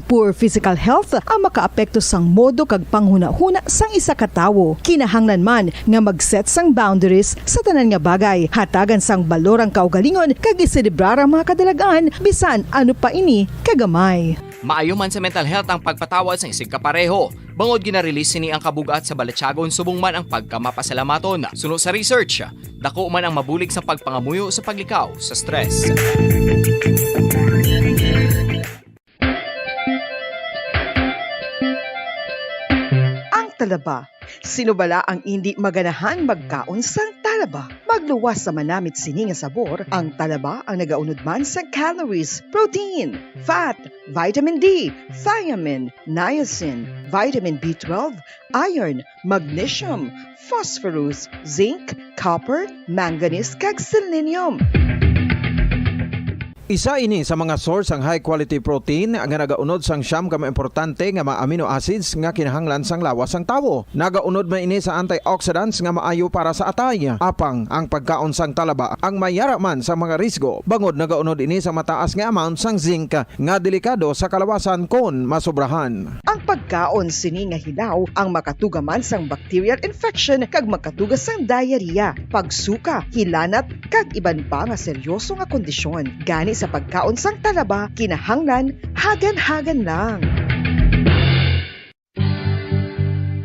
poor physical health ang makaapekto sang modo kag panghuna-huna sang isa ka tawo. Kinahanglan man nga mag-set sang boundaries sa tanan nga bagay, hatagan sang balorang kaugalingon kag iselebrar ang mga kadalagaan bisan ano pa ini kagamay. Maayo man sa mental health ang pagpatawad sa isig kapareho. Bangod ginarelease ni ang kabugat sa Balatyagon subong man ang pagkamapasalamaton. Suno sa research, dako man ang mabulig sa pagpangamuyo sa paglikaw sa stress. Ang talaba. Sino bala ang hindi maganahan magkaon sang talaba? Magluwas sa manamit sini nga sabor, ang talaba ang nagaunod man sa calories, protein, fat, vitamin D, thiamine, niacin, vitamin B12, iron, magnesium, phosphorus, zinc, copper, manganese kag selenium. Isa ini sa mga source ang high quality protein nga nagaunod sang siyam ka importante nga mga amino acids nga kinahanglan sang lawas sang tawo. Nagaunod man ini sa antioxidants nga maayo para sa atay. Apang ang pagkaon sang talaba ang mayara man sa mga risgo. Bangod nagaunod ini sa mataas nga amount sang zinc nga delikado sa kalawasan kon masobrahan. Ang pagkaon sini nga hilaw ang makatuga man sang bacterial infection kag makatuga sang diarrhea, pagsuka, hilanat kag iban pa nga seryoso nga kondisyon. Gani sa pagkaon sang talaba, kinahanglan hagan-hagan lang.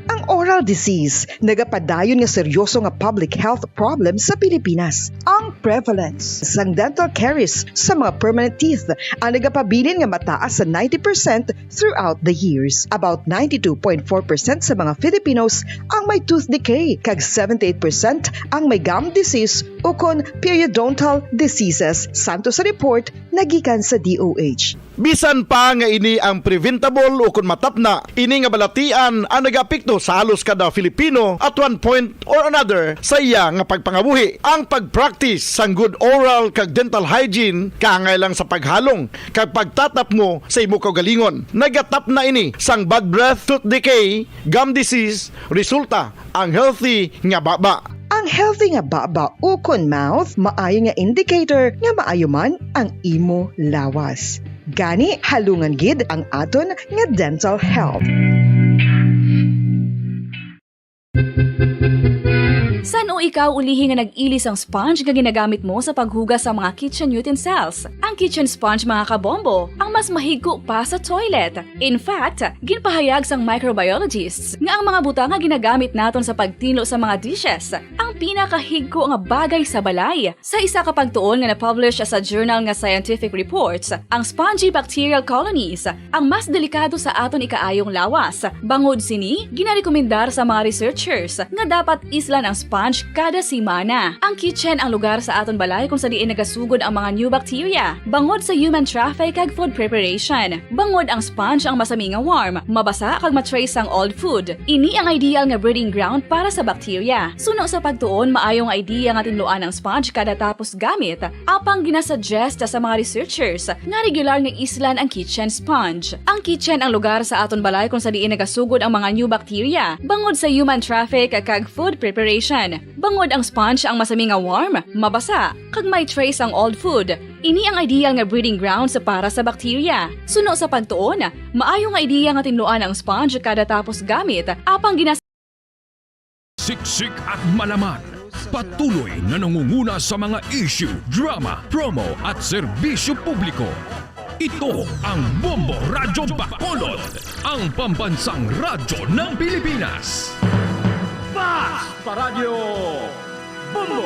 Ang oral disease, nagapadayon nga seryoso nga public health problem sa Pilipinas. Ang prevalence sang dental caries sa mga permanent teeth ang nagapabilin nga mataas sa 90% throughout the years. About 92.4% sa mga Filipinos ang may tooth decay, kag 78% ang may gum disease o kon periodontal diseases, santo sa report nagikan sa DOH. Bisan pa nga ini ang preventable o kung matapna, ini nga balatian ang nagapekto sa halos kada Filipino at one point or another sa iya nga pagpangabuhi. Ang pag-practice sang good oral kag dental hygiene kaangay lang sa paghalong kag pagtatap mo sa imo kaugalingon. Nagatap na ini sang bad breath, tooth decay, gum disease, resulta ang healthy nga baba. Ang healthy nga baba o kon mouth, maayo nga indicator nga maayo man ang imo lawas. Gani halungan gid ang aton nga dental health. San o ikaw ulihi nga nag-ilis ang sponge nga ginagamit mo sa paghugas sa mga kitchen utensils? Ang kitchen sponge mga kabombo, ang mas mahigko pa sa toilet. In fact, ginpahayag sang microbiologists nga ang mga butang nga ginagamit naton sa pagtilo sa mga dishes ang pinakahigko nga bagay sa balay. Sa isa ka pagtuon nga na-publish sa journal nga Scientific Reports, ang spongy bacterial colonies ang mas delikado sa aton ikaayong lawas. Bangod sini, ginarekomendar sa mga researchers nga dapat islan ang sponge kada simana. Ang kitchen ang lugar sa aton balay kung sa diin nagasugod ang mga new bacteria. Bangod sa human traffic kag food preparation. Bangod ang sponge ang masami nga warm, mabasa kag matrace ang old food. Ini ang ideal nga breeding ground para sa bacteria. Suno sa pagtuon, maayong idea nga tinluan ang sponge kada tapos gamit. Apang ginasuggest sa mga researchers nga regular nga islan ang kitchen sponge. Ang kitchen ang lugar sa aton balay kung sa diin nagasugod ang mga new bacteria. Bangod sa human traffic kag food preparation. Bangod ang sponge ang masami nga warm, mabasa, kag may trace ang old food. Ini ang ideal nga breeding ground sa para sa bacteria. Suno sa pagtuon, maayo nga ideya nga tinluan ang sponge kada tapos gamit, apang Siksik at malaman. Patuloy na nangunguna sa mga issue, drama, promo at serbisyo publiko. Ito ang Bombo Radyo Bacolod, ang pambansang radyo ng Pilipinas. Paradyo Bombo!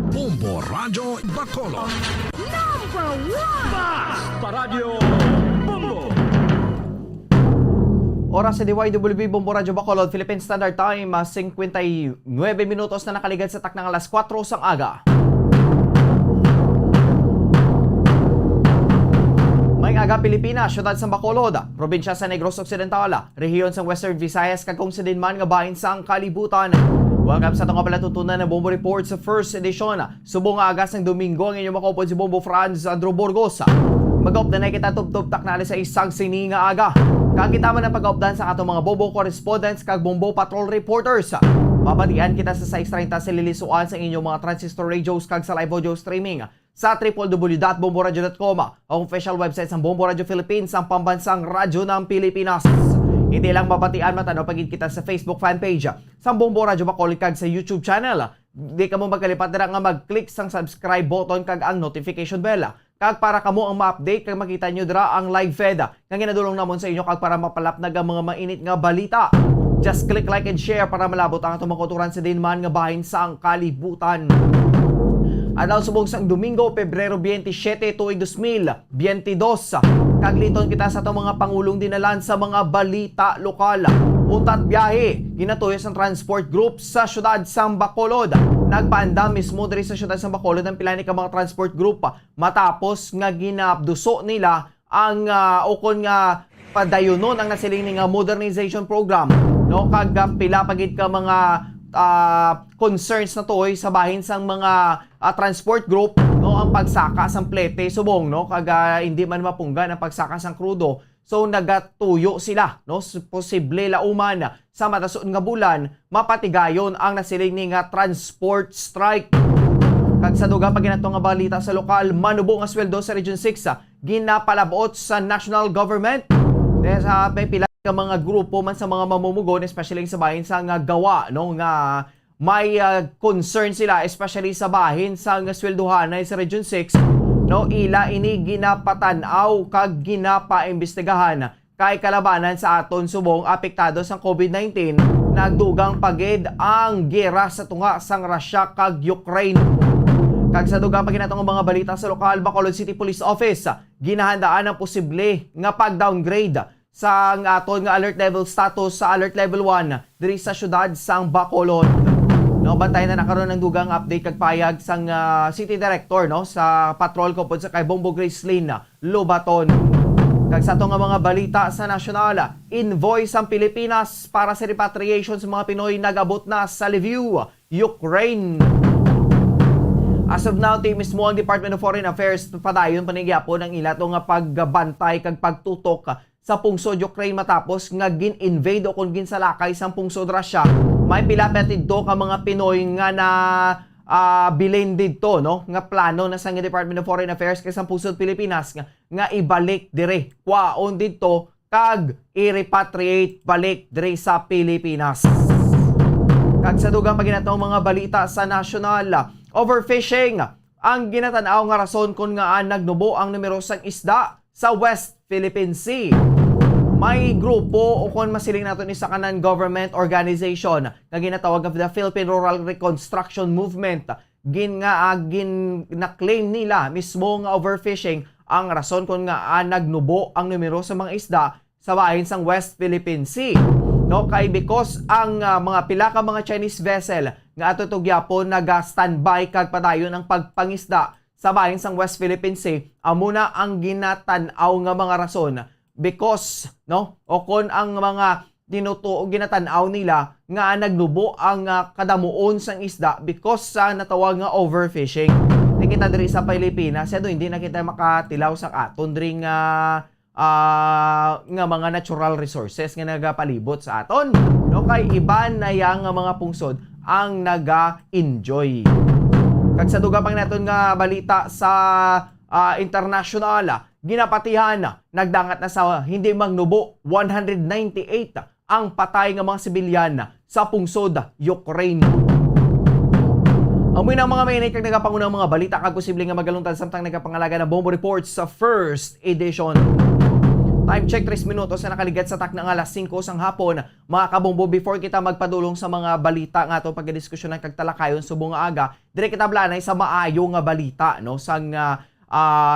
Bombo Radyo Bacolod. Number 1! Paradyo Bombo! Oras sa DYWB Bombo Radyo Bacolod, Philippine Standard Time, 59 minutos na nakaligad sa taknang alas 4 sang aga. May aga Pilipinas, syudad sa Bacolod, probinsya sa Negros Occidental, rehiyon sa Western Visayas, kag kung sidin man nga bahin sang kalibutan. Welcome sa itong kapalatutunan ng Bombo Report sa first edition. Subong nga agas ng Domingo, ang inyong makapod si Bombo Franz Andrew Burgos. Mag-up na kita tub-tub-tak na sa isang sini nga aga. Kakita man ang pag-updan sa atong mga Bombo correspondents kag Bombo Patrol reporters. Mabatian kita sa 6:30 sa lilisuan sa inyong mga transistor radios kag sa live audio streaming sa www.bomboradio.com, ang official website ng Bombo Radio Philippines, ang pambansang radyo ng Pilipinas. Hindi lang mabatian matanaw pagid kita sa Facebook fanpage sa Bombo Radio Bacolod kag sa YouTube channel. Di ka mo magkalipat dira nga mag-click sang subscribe button kag ang notification bell. Kag para kamo ang ma-update kag makita nyo dira ang live fed nga ginadulong namon sa inyo kag para mapalapnag ang mga mainit nga balita. Just click like and share para malabot ang atong makuturan sa dinman nga bahin sa ang kalibutan. Adlaw subong sang Domingo, Pebrero 27, tuig 2022. Kagliton kita sa itong mga pangulong dinalan sa mga balita lokal. Untat biyahe, ginatuyo sa transport group sa syudad sang Bacolod. Nagpaanda mismo diri sa syudad sang Bacolod ang pila ni ka mga transport group matapos nga ginabduso nila ang ukon nga padayunon ang nasiling nga modernization program. No, kag pila pagid ka mga concerns na toy sa bahin sang mga transport group, no, ang pagsaka sang plete subong, no, kag hindi man mapunggan ang pagsaka sang krudo. So nagatuyo sila, no, posible lauman sa matasun nga bulan mapatigayon ang nasiling ni nga transport strike. Kag sa dugang paginato nga balita sa lokal, manubo nga sweldo sa Region 6 ginapalabot sa national government. Dahil sa pila ka mga grupo man sa mga mamumugon, especially sa bahin sa nga gawa, no, nga may concern sila especially sa bahin sa nga swelduhan sa Region 6, no, ila ini ginapatanaw kag ginapaimbestigahan kay kalabanan sa aton subong apektado sa COVID-19. Nagdugang pagid ang gera sa tunga sang Russia kag Ukraine. Kag sa dugang paginatong mga balita sa lokal, Bacolod City Police Office ginahandaan ang posible nga pag-downgrade sa aton nga alert level status sa alert level 1 diri sa syudad sang Bacolod. No, bantay na nakaroon ng dugang update kag payag sang city director, no, sa patrol ko pod sa kay Bombo Gracelyn Lobaton. Kag sa ato nga mga balita sa nasyonal, invoice ang Pilipinas para sa repatriation sa mga Pinoy nagabot na sa Lviv, Ukraine. As of now, mismo ang Department of Foreign Affairs padayon panigyapon ang ilato nga pagbantay kag pagtutok sa pungsod Ukraine matapos nga gin-invade o kung ginsalakay sa pungsod Russia. May pilapetid do ka mga Pinoy nga na bilin dito, no, nga plano na sa Department of Foreign Affairs kay sa pungsod Pilipinas nga ibalik dire kwaon dito kag i-repatriate balik dire sa Pilipinas. Kag sa dugang paginatong mga balita sa nasyonal, overfishing ang ginatanaw nga rason kung nga nagnubo ang numero sang isda sa West Philippine Sea. May grupo o kung masiling natin isa kanan government organization na ginatawag of the Philippine Rural Reconstruction Movement. Na-claim nila mismo nga overfishing ang rason kung nga nagnubo ang numero sa mga isda sa bahin sang West Philippine Sea. No, kay because ang mga pila ka mga Chinese vessel nga ato tugyapon naga-standby kag padayon ang pagpangisda sa bahin sang West Philippine Sea, amuna ang ginatanaw nga mga rason because, no, o kon ang mga ginatanaw nila nga nagnubo ang kadamuon sang isda because sa natawag nga overfishing. Kita diri sa Pilipinas, hindi na kita makatilaw sa aton diri nga mga natural resources nga nagapalibot sa aton, no, kay iban na yang mga pungsod ang naga-enjoy. Kag sa dugang pang naton nga balita sa international, ginapatihan nagdangat na sa hindi magnubo 198 ang patay nga mga sibilyan sa pungsod Ukraine. Amoy ng mga mainit kag nagapangunang mga balita kag posible nga magalungtad samtang nagapangalaga na Bombo Reports sa first edition. Time check 3 minutos na nakaligat sa takna nga alas 5 sang hapon. Mga kabombo, before kita magpadulong sa mga balita nga ato pagdiskusyonan kag talakayon subong nga aga, dire kita blanay sa maayo nga balita, no, sang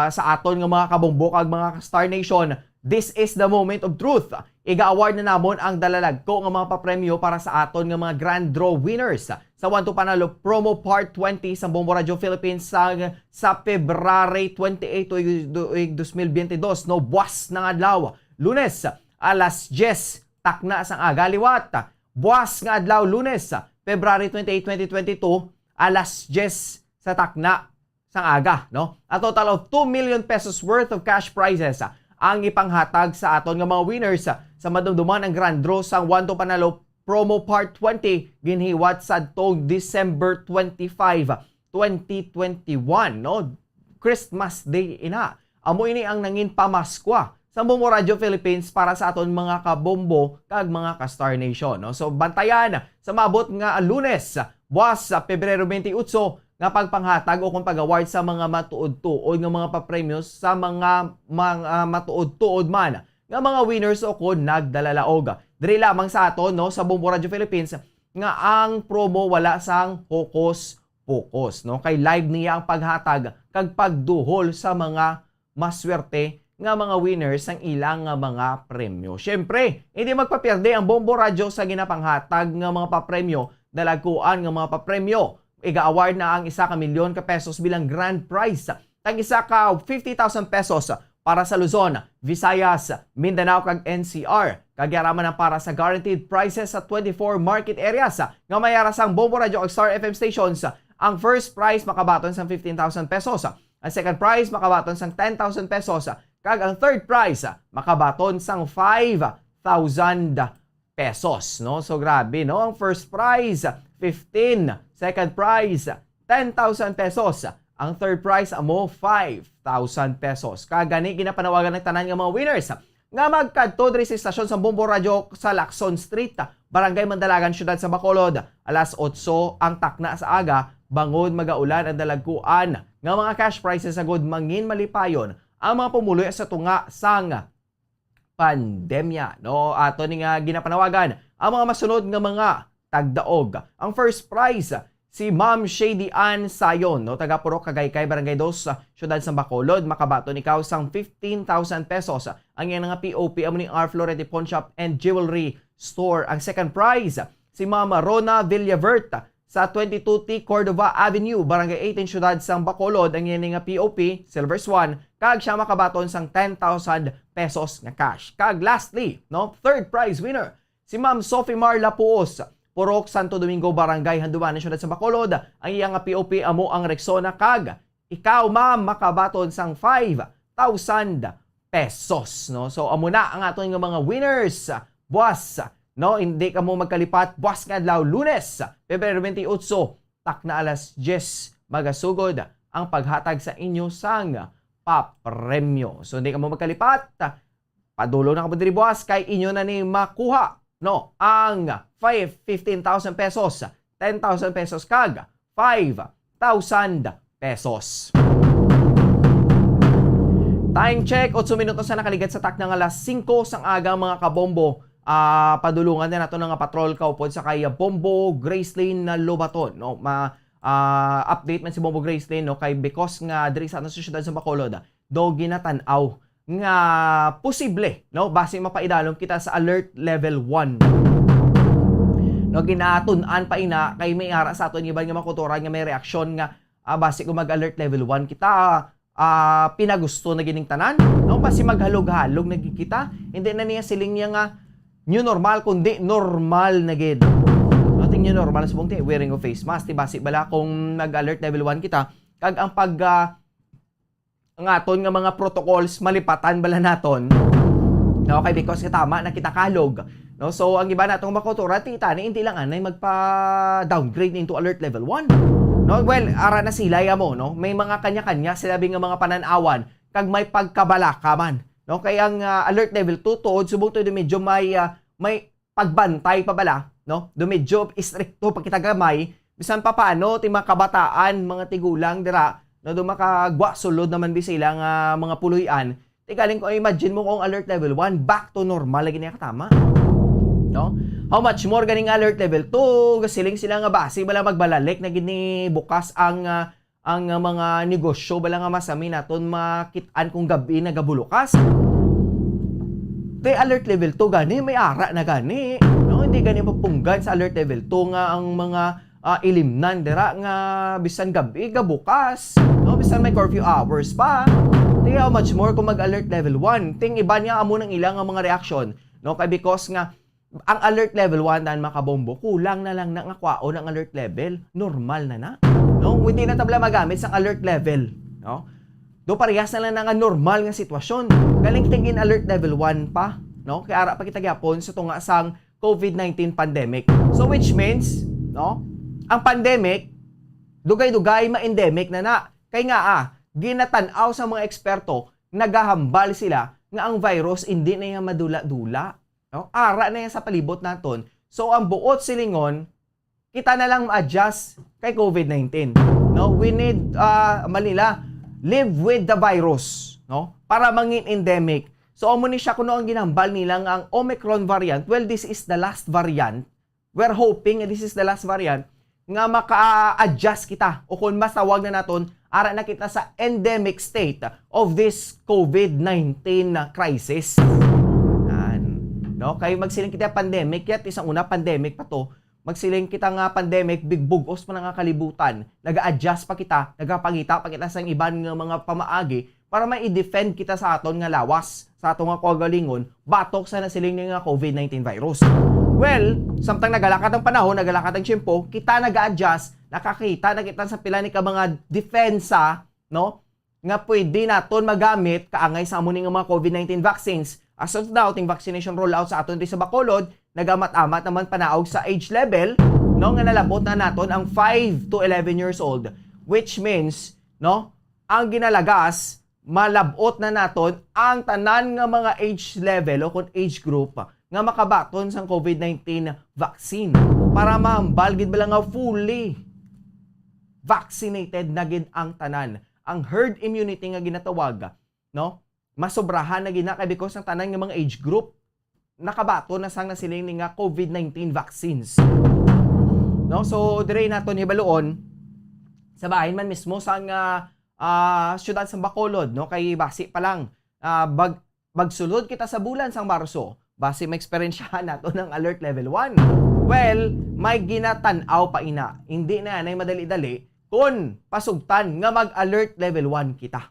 sa aton nga mga kabombo kag mga Star Nation. This is the moment of truth. Iga-award na namon ang dalalagko nga mga papremyo para sa aton nga mga grand draw winners sa 1-2 Panalo Promo Part 20 sa Bombo Radio Philippines sa February 28, 2022, no, buwas ng adlaw. Lunes, alas 10, takna sang aga liwat. Buwas nga adlaw Lunes, February 28, 2022, alas 10 sa takna sang aga, no. A total of 2 million pesos worth of cash prizes ang ipanghatag sa aton nga mga winners sa madumduman ang grand draw sa 1-2 Panalo Promo Part 20 ginhiwat sa December 25, 2021, no. Christmas Day ina. Amo ini ang nangin pamaskwa sa Bombo Radio Philippines para sa aton mga kabombo kag mga ka-Star Nation. No? So bantayan sa maabot nga Lunes, buwas sa Pebrero 28 nga pagpanghatag o kung pag-award sa mga matuod-tuod nga mga papremyos sa mga matuod-tuod man nga mga winners o kung nagdalalaog. Diri lamang sa aton no sa Bombo Radio Philippines nga ang promo wala sang hokos-pokos no kay live niya ang paghatag kag pagduhol sa mga maswerte nga mga winners ang ilang nga mga premyo. Syempre, hindi magpapierde ang Bombo Radio sa ginapanghatag nga mga papremyo, dalaguan nga mga papremyo. Iga-award na ang 1 milyon ka pesos bilang grand prize. Tag 50,000 pesos para sa Luzon, Visayas, Mindanao kag NCR. Kagyaraman na para sa guaranteed prizes sa 24 market areas nga mayara sang Bombo Radio ug Star FM stations. Ang first prize makabaton sang 15,000 pesos. Ang second prize makabaton sang 10,000 pesos. Kag ang third prize makabaton sang 5,000 pesos. No? So grabe, no? Ang first prize 15, second prize 10,000 pesos. Ang third prize amo 5,000 pesos. Kagani ginapanawagan ng tanan nga mga winners nga magkadto diri sa istasyon sa Bombo Radio sa Lacson Street, Barangay Mandalagan, Syudad sa Bacolod. Alas 8 ang takna sa aga, bangod magaulan ang dalagkuan nga mga cash prizes sagod mangin malipayon ang mga pumuloy sa tunga sang pandemya. No, ato ni nga ginapanawagan ang mga masunod nga mga tagdaog. Ang first prize si Ma'am Shady Ann Sayon, no, taga Purok Cagaykay, Barangay 2, Syudad sa Bacolod. Makabaton ikaw sang 15,000 pesos. Ang yan nga POP amo ni R. Florete Pawn Shop and Jewelry Store. Ang second prize si Ma'am Rona Villavert sa 22T Cordova Avenue, Barangay 18, Syudad sa Bacolod. Ang yan nga POP, Silver Swan, kag siya makabaton sang 10,000 pesos nga cash. Kag lastly, no, third prize winner si Ma'am Sophie Mar Lapuos, Purok Santo Domingo, Barangay Handumanan, Syudad sa Bacolod. Ang iyang nga POP amo ang Rexona, kag ikaw ma'am makabaton sang 5,000 pesos. No, so amo na ang aton nga mga winners buwas. No, hindi ka mo magkalipat buwas nga adlaw Lunes, Pebrero 28, tak na alas 10 magasugod ang paghatag sa inyo sang papremyo. So hindi ka mo magkalipat, padulo na ka mo diri buwas kay inyo na ni makuha no ang 15,000 pesos, 10,000 pesos kag 5,000 pesos. Time check, 8 minutos na nakaligat sa tak ng alas 5 sang aga mga kabombo. Padulungan din nato nga patrol kaupod sa kay Bombo Gracelyn na Lobaton. No? Update man si Bombo Gracelyn no? Kay because nga diri sa ating syudad sa Bacolod, do ginatanaw nga posible no? Base mapaidalom kita sa alert level 1. No, ginatun-an pa ina kay may ara sa aton iban nga makutoran nga may reaksyon nga base kung mag-alert level 1 kita pinagusto na gining tanan no base maghalog-halog nagkikita hindi na niya siling niya nga new normal kundi normal na gid no ting new normal sa bungti wearing of face mask ti base bala kung mag-alert level 1 kita kag ang pag ang aton nga mga protocols malipatan bala naton no kay because tama na kita kalog. No, so ang iba natong makutura tita ni hindi lang anay magpa-downgrade into alert level 1. No, well, ara na sila mo, no. May mga kanya-kanya sila nga mga pananawan kag may pagkabalaka man. No, kaya ang alert level 2 tuod subong to medyo may pagbantay pa bala, no. Do medyo stricto pag kita gamay bisan pa paano ti mga kabataan, mga tigulang dira, no, do makagwa sulod naman bi sila nga mga puluyan. Ti galing ko imagine mo kung alert level 1 back to normal lagi niya katama. No? How much more ganing alert level 2 gasiling sila nga base bala magbalalik na gini bukas ang mga negosyo bala nga masami naton makit-an kung gabi na gabulukas. Kay alert level 2 gani may ara na gani. No, hindi gani mapunggan sa alert level 2 nga ang mga ilimnan dira nga bisan gabi gabukas. No, bisan may curfew hours pa. Di how much more kung mag-alert level 1. Ting iba niya amo ng ilang mga reaction. No, kay because nga ang alert level 1 dan makabombo, kulang na lang na kwaon ang alert level, normal na. No, hindi na tabla magamit sa alert level, no? Do parehas na lang nga normal nga sitwasyon. Galing tingin alert level 1 pa, no? Kaya ara pa kita gyapon sa tunga sang COVID-19 pandemic. So which means, no, ang pandemic dugay-dugay ma-endemic na. Kay nga ginatanaw sa mga eksperto, nagahambal sila nga ang virus hindi na yan madula-dula. No? Ara na yan sa palibot naton. So ang buot silingon, kita na lang ma-adjust kay COVID-19. No? We need live with the virus, no? Para mangin endemic. So amo ni siya kuno ang ginambal nilang ang Omicron variant. Well, this is the last variant. We're hoping this is the last variant nga maka-adjust kita o kung mas tawag na naton ara na kita sa endemic state of this COVID-19 crisis. No, kay magsiling kita pandemic yat isang una pandemic pa to. Magsiling kita nga pandemic big bugos pa nga kalibutan. Naga-adjust pa kita, nagapangita pa kita sa iban nga mga pamaagi para mai-defend kita sa aton nga lawas, sa aton nga kagalingon, batok sa nasiling nga COVID-19 virus. Well, samtang nagalakad ang panahon, nagalakad ang tiyempo, kita nag-adjust, nakakita na kita sa pila ni ka mga depensa, no? Nga pwede naton magamit kaangay sa amon nga mga COVID-19 vaccines. As of now, ting vaccination rollout sa aton sa Bacolod, nagamat-amat naman panaog sa age level, no? Nga nalabot na naton ang 5 to 11 years old, which means, no? Ang ginalagas, malabot na naton ang tanan nga mga age level o kung age group nga makabaton sa COVID-19 vaccine para mahambal gid ba lang nga fully vaccinated na gid ang tanan. Ang herd immunity nga ginatawag, no? Masobrahan na gid na kay because ang tanan nga mga age group nakabaton na sang nasiling nga COVID-19 vaccines. No? So dire naton hibaluon sa bahin man mismo sang syudad sa Bacolod, no? Kay basi pa lang bagsulod kita sa bulan sang Marso. Base ma-experiensyahan nato ng alert level 1. Well, may ginatanaw pa ina. Hindi na yan ay madali-dali kung pasugtan nga mag-alert level 1 kita.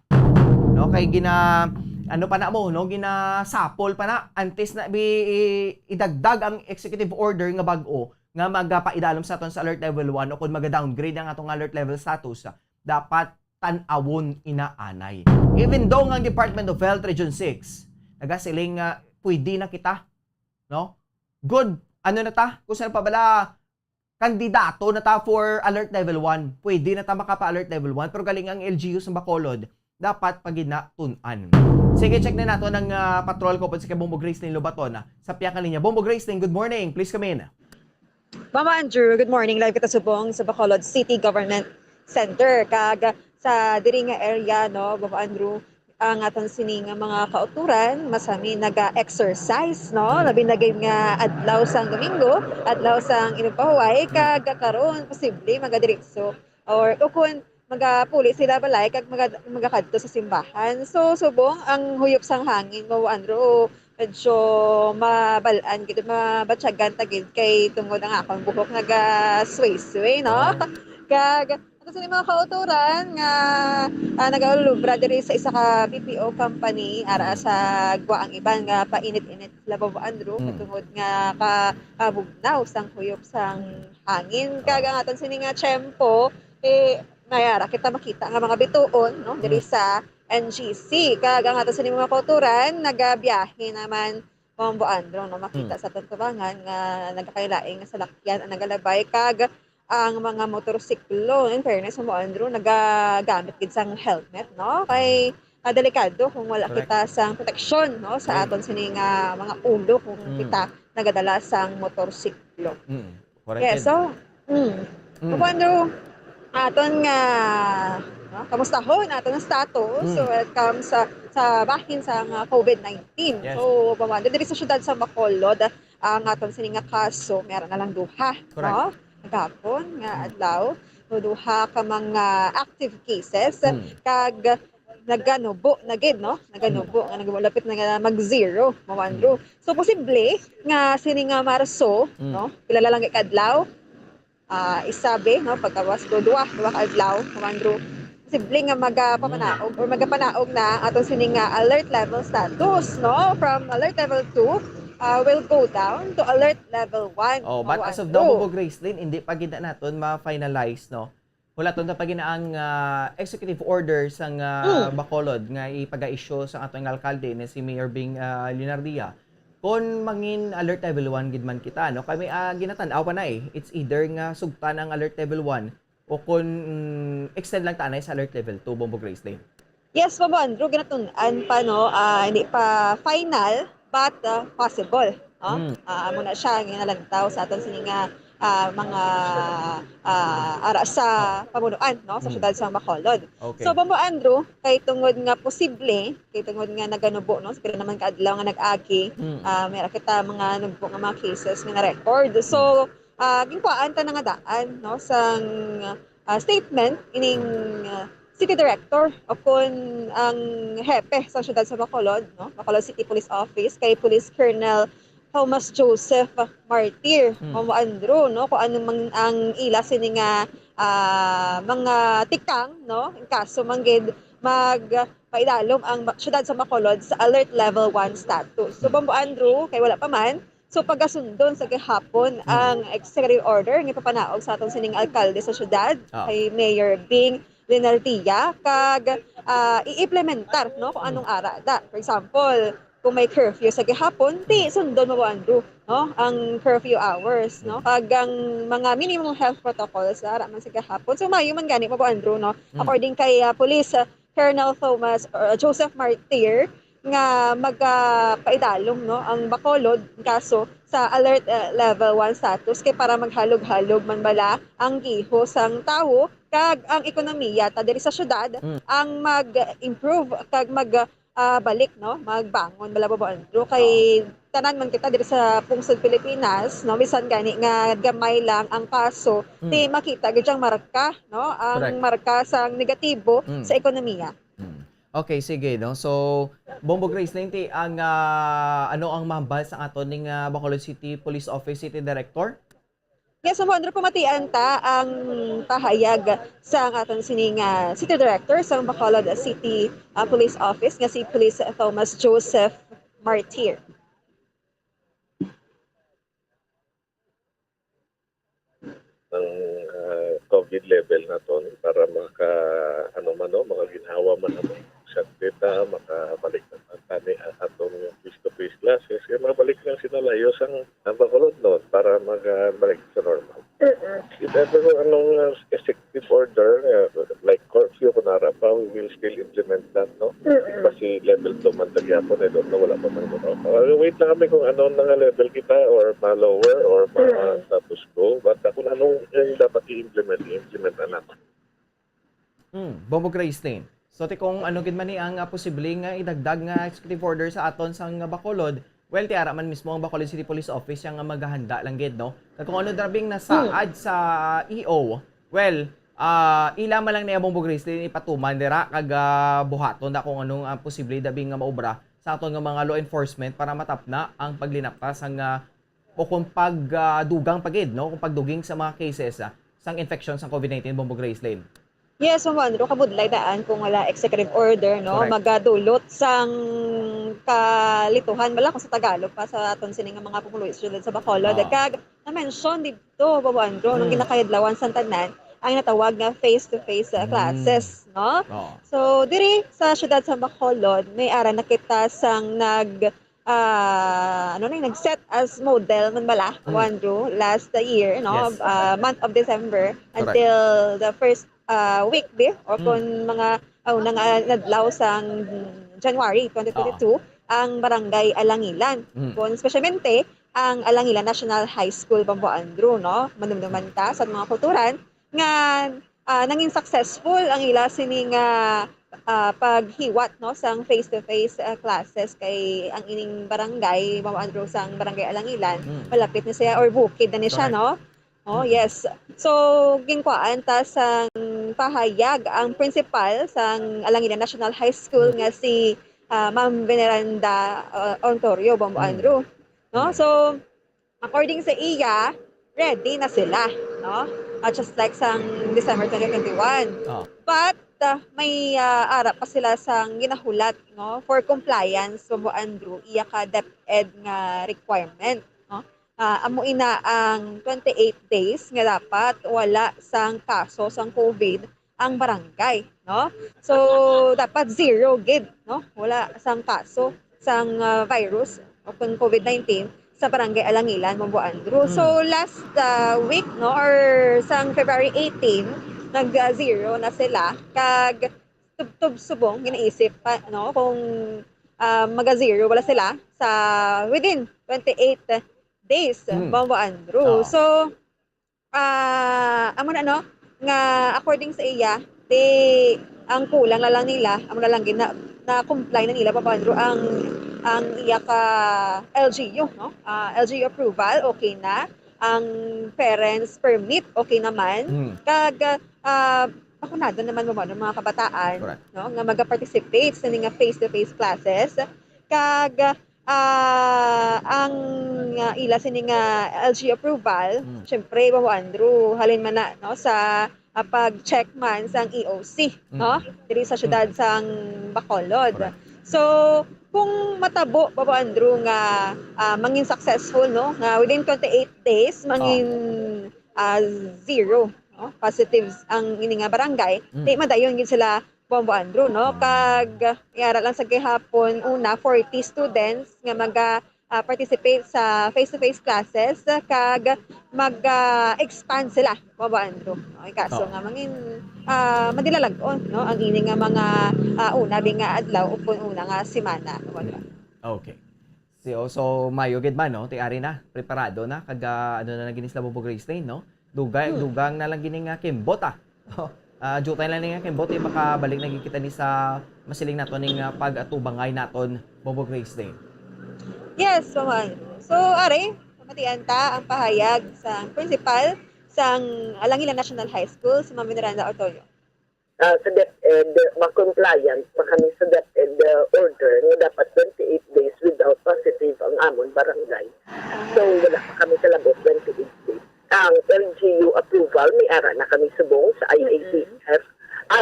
No, kay ginasapol pa na antes na idagdag ang executive order nga bag-o nga magpaidalom sa aton sa alert level 1 o kung mag-downgrade ang atong alert level status, dapat tan-awon inaanay. Even though ang Department of Health Region 6 nagasiling pwede na kita, no? Good, na ta? Kung saan pa bala, kandidato na ta for alert level 1. Pwede na ta makapa-alert level 1, pero galing ang LGU sa Bacolod, dapat paginatunan. Sige, check na nato ng patrol ko po si Bombo Gracelyn Lobaton. Sa piyang linya. Bombo Gracelyn, good morning. Please come in. Mama Andrew, good morning. Live kita subong sa Bacolod City Government Center. Kag sa diri nga area, no, Mama Andrew, ang aton sining mga kauturan masami naga-exercise, no, labi na nga adlaw sang Domingo, adlaw sang inupahuay, kag karon posible magadiretso or ukon magapuli sila balay kag magakadto sa simbahan. So subong ang huyop sang hangin mo Andrew medyo mabalaan gid mabatsagan tagid kay tungod ang akong buhok naga-sway-sway, no. Kag sa mga kauturan nga nagaulubra diri sa isa ka BPO company ara sa guwaang iban nga painit-init labaw Andrew tungod nga kabugnaw sang huyop sang hangin kag ang aton sini nga tiyempo mayara kita makita nga mga bituon, no, diri sa NGC kag ang aton sini mga kauturan nagabiyahe naman Bombo Andrew, no, makita sa tubangan nga nagakailaing nga salakyan ang nagalabay kag ang mga motorsiklo, in fairness mo Andrew, nagagamit gid sang helmet, no? Kay delikado kung wala kita sang proteksyon, no, sa aton sini nga mga ulo kung kita nagadala sang motorsiklo. Yeah, so, Andrew, aton nga no, kamustahon aton ang status. So welcome sa bahin sa COVID-19. Yes. So pamando diri sa syudad sa Bacolod, ang aton sini nga kaso meron na lang duha, no? Gapon nga adlaw duha ka mga active cases kag naganubo na gid, no, naganubo nga nagmulapit na mag-zero Andrew. So posible nga sini nga Marso, no, pila lang kay adlaw isabi, no, pagkawas duha ka adlaw Andrew, posible nga magapanaog or magapanaog na atong sini nga alert level status, no, from alert level 2 will go down to alert level 1. Oh, but as of now, Bobo Gracelyn, hindi pa gina naton ma-finalize, no? Wala ton pa gina ang executive order sang Bacolod nga ipaga-issue sa atong alkalde na si Mayor Bing Leonardia. Kung mangin alert level 1 gid man kita, no? Kami ginatan-aw pa na It's either nga sugtan ang alert level 1 o kung extend lang tanay sa alert level 2, Bombo Gracelyn. Yes, Mamo Andrew, ginatun-an pa, no, hindi pa final, but possible. No? Muna siya, ginalantaw sa aton sini nga mga ara sa pamunuan, no, sa syudad sa Bacolod. Okay. So, Mamo Andrew, kay tungod nga posible, kay tungod nga naganubo, no, sa naman kaadlaw nga nag-agi, mayroon kita mga nubo nga mga cases nga na-record. So, ginkuhaan ta na nga daan, no, sang statement ining City Director o kun ang hepe sa syudad sa Bacolod, no? Bacolod City Police Office kay Police Colonel Thomas Joseph Martir, Mamo Andrew, no? Kung ano man ang ila sini nga mga tikang, no? In kaso manggid magpaidalom ang syudad sa Bacolod sa Alert Level 1 status. So Mamo Andrew, kay wala pa man, so pagasundon sa gihapon ang executive order nga papanaog sa atong sining alkalde sa syudad kay Mayor Bing Linartia kag i-implementar, no, kung anong ara da. For example, kung may curfew sa gihapon, di sundon mo Andrew, no, ang curfew hours, no, kag ang mga minimum health protocols ara man sa gihapon. So mayo man gani mo Andrew, no, according kay Police Colonel Thomas Joseph Martir nga magpaidalom, no, ang Bacolod kaso sa alert level 1 status kay para maghalog-halog man bala ang giho sang tawo kag ang ekonomiya ta diri sa syudad ang mag-improve kag balik, no, magbangon bala ba Andrew kay tanan man kita diri sa pungsod Pilipinas, no, bisan gani nga gamay lang ang kaso di makita gyud ang marka, no, ang Correct. marka sang negatibo sa ekonomiya. Okay, sige, no. So, Bombo Grace, nainti ang ano ang mambal sa aton ning Bacolod City Police Office City Director? Yes, Mamo Andrew, pamatian ta ang pahayag sa aton sining City Director sa Bacolod City Police Office nga si Police Thomas Joseph Martir. Ng COVID level na to para maka mga ginhawa man ang shot data, makabalik na tani atong face-to-face classes, kaya mabalik lang sinalayo ang Bacolod noon para magbalik sa normal. If ever anong executive order, like curfew kunara pa, we will still implement that, no? Kasi level 2 man tagyapon, I don't know, wala pa man ko. Wait lang kami kung ano nga level kita or ma-lower or ma-status quo, but kung anong yung dapat i-implement na natin. Bombo Grace, so kung ano gid man ni ang posibleng idagdag nga executive order sa aton sang Bacolod, well, tiara man mismo ang Bacolod City Police Office yang maghahanda lang gid, no? Kung ano drabing nasaad sa EO, well, ila man lang niya Bombo Grace din ipatuman dira kag buhaton na kung anong posible dabing nga maobra sa aton nga mga law enforcement para matapna ang paglinaptas ang o kung pagdugang pagid, no? Kung pagduging sa mga cases sang infection sang COVID-19 Bombo Grace Lane. Yes, Mamo Andrew, kabudlay daan kung wala executive order, no, Correct. magadulot sang kalituhan bala kung sa Tagalog pa sa aton sining mga pumuluy student sa Bacolod. Kag na-mention dito, Mamo Andrew, nung ginakayadlawan sa tanan ang natawag nga face-to-face classes, no? So diri sa syudad sa Bacolod may ara nakita sang nag-set as model man bala, Andrew, last year, no, Yes. month of December until the first week or kung mga unang nadlaw sang January 2022 ang Barangay Alangilan. Kung especialmente ang Alangilan National High School, Bombo Andrew, no, manumduman ta sa mga kulturan nga nanging successful ang ila sining paghiwat, no, sang face-to-face classes kay ang ining barangay Bombo Andrew sang Barangay Alangilan malapit ni siya or bukid na ni siya, no. Oh, yes. So, ginkwaan ta sang pahayag ang principal sang Alangilan National High School nga si Ma'am Veneranda Ontorio, Bombo Andrew. No? So, according sa iya, ready na sila, no? Just like sang December 2021. But may ara pa sila sang ginahulat, no, for compliance, Bombo Andrew, iya ka DepEd nga requirement, no? Amo ina ang 28 days nga dapat wala sang kaso sang COVID ang barangay, no? So dapat zero gid, no? Wala sang kaso sang virus o kung COVID-19 sa barangay Alangilan, Bombo Andrew. So last week, no, or sang February 18, nag-zero na sila kag tub subong ginaisip pa no kung maga-zero wala sila sa within 28 days Bombo Andrew. So amo na no nga according sa iya ang kulang na lang nila amo na lang na comply na nila Bombo Andrew ang iya ka LGU no LGU approval okay na ang parents permit okay naman kag bakunado naman mo ng mga kabataan no nga maga-participate sa nga face-to-face classes kag ang ila sini nga LG approval syempre Bombo Andrew halin man na no sa pag-check man sang EOC no diri sa syudad sang Bacolod. So kung matabo Bombo Andrew nga mangin successful no nga within 28 days mangin zero no? Positives ang ini nga barangay, di madayon gid sila Bombo Andrew no kag yara lang sa gihapon una 40 students nga participate sa face-to-face classes kag mag-expand sila Bombo Andrew. Okay, kaso nga mangin madilalag-on no ang ini nga mga una bi nga adlaw upon una nga semana. Okay. So mayo gid man no, ti ari na preparado na kag ano na lang ginis la Bombo Grace Lane no. Dugang na lang gini nga kimbot jutay lang nga kimbot makabalik na kita ni sa masiling naton ning pag-atubangay naton Bombo Grace Lane. Yes, so are matian ta ang pahayag sa principal sang Alangilan National High School si Ma'am Miranda Ortoyo. Sa DepEd, ma-compliant pa kami sa DepEd order na dapat 28 days without positive ang amon barangay. So wala pa kami sa labos 28 days. Ang LGU approval, may ara na kami subong sa IACF,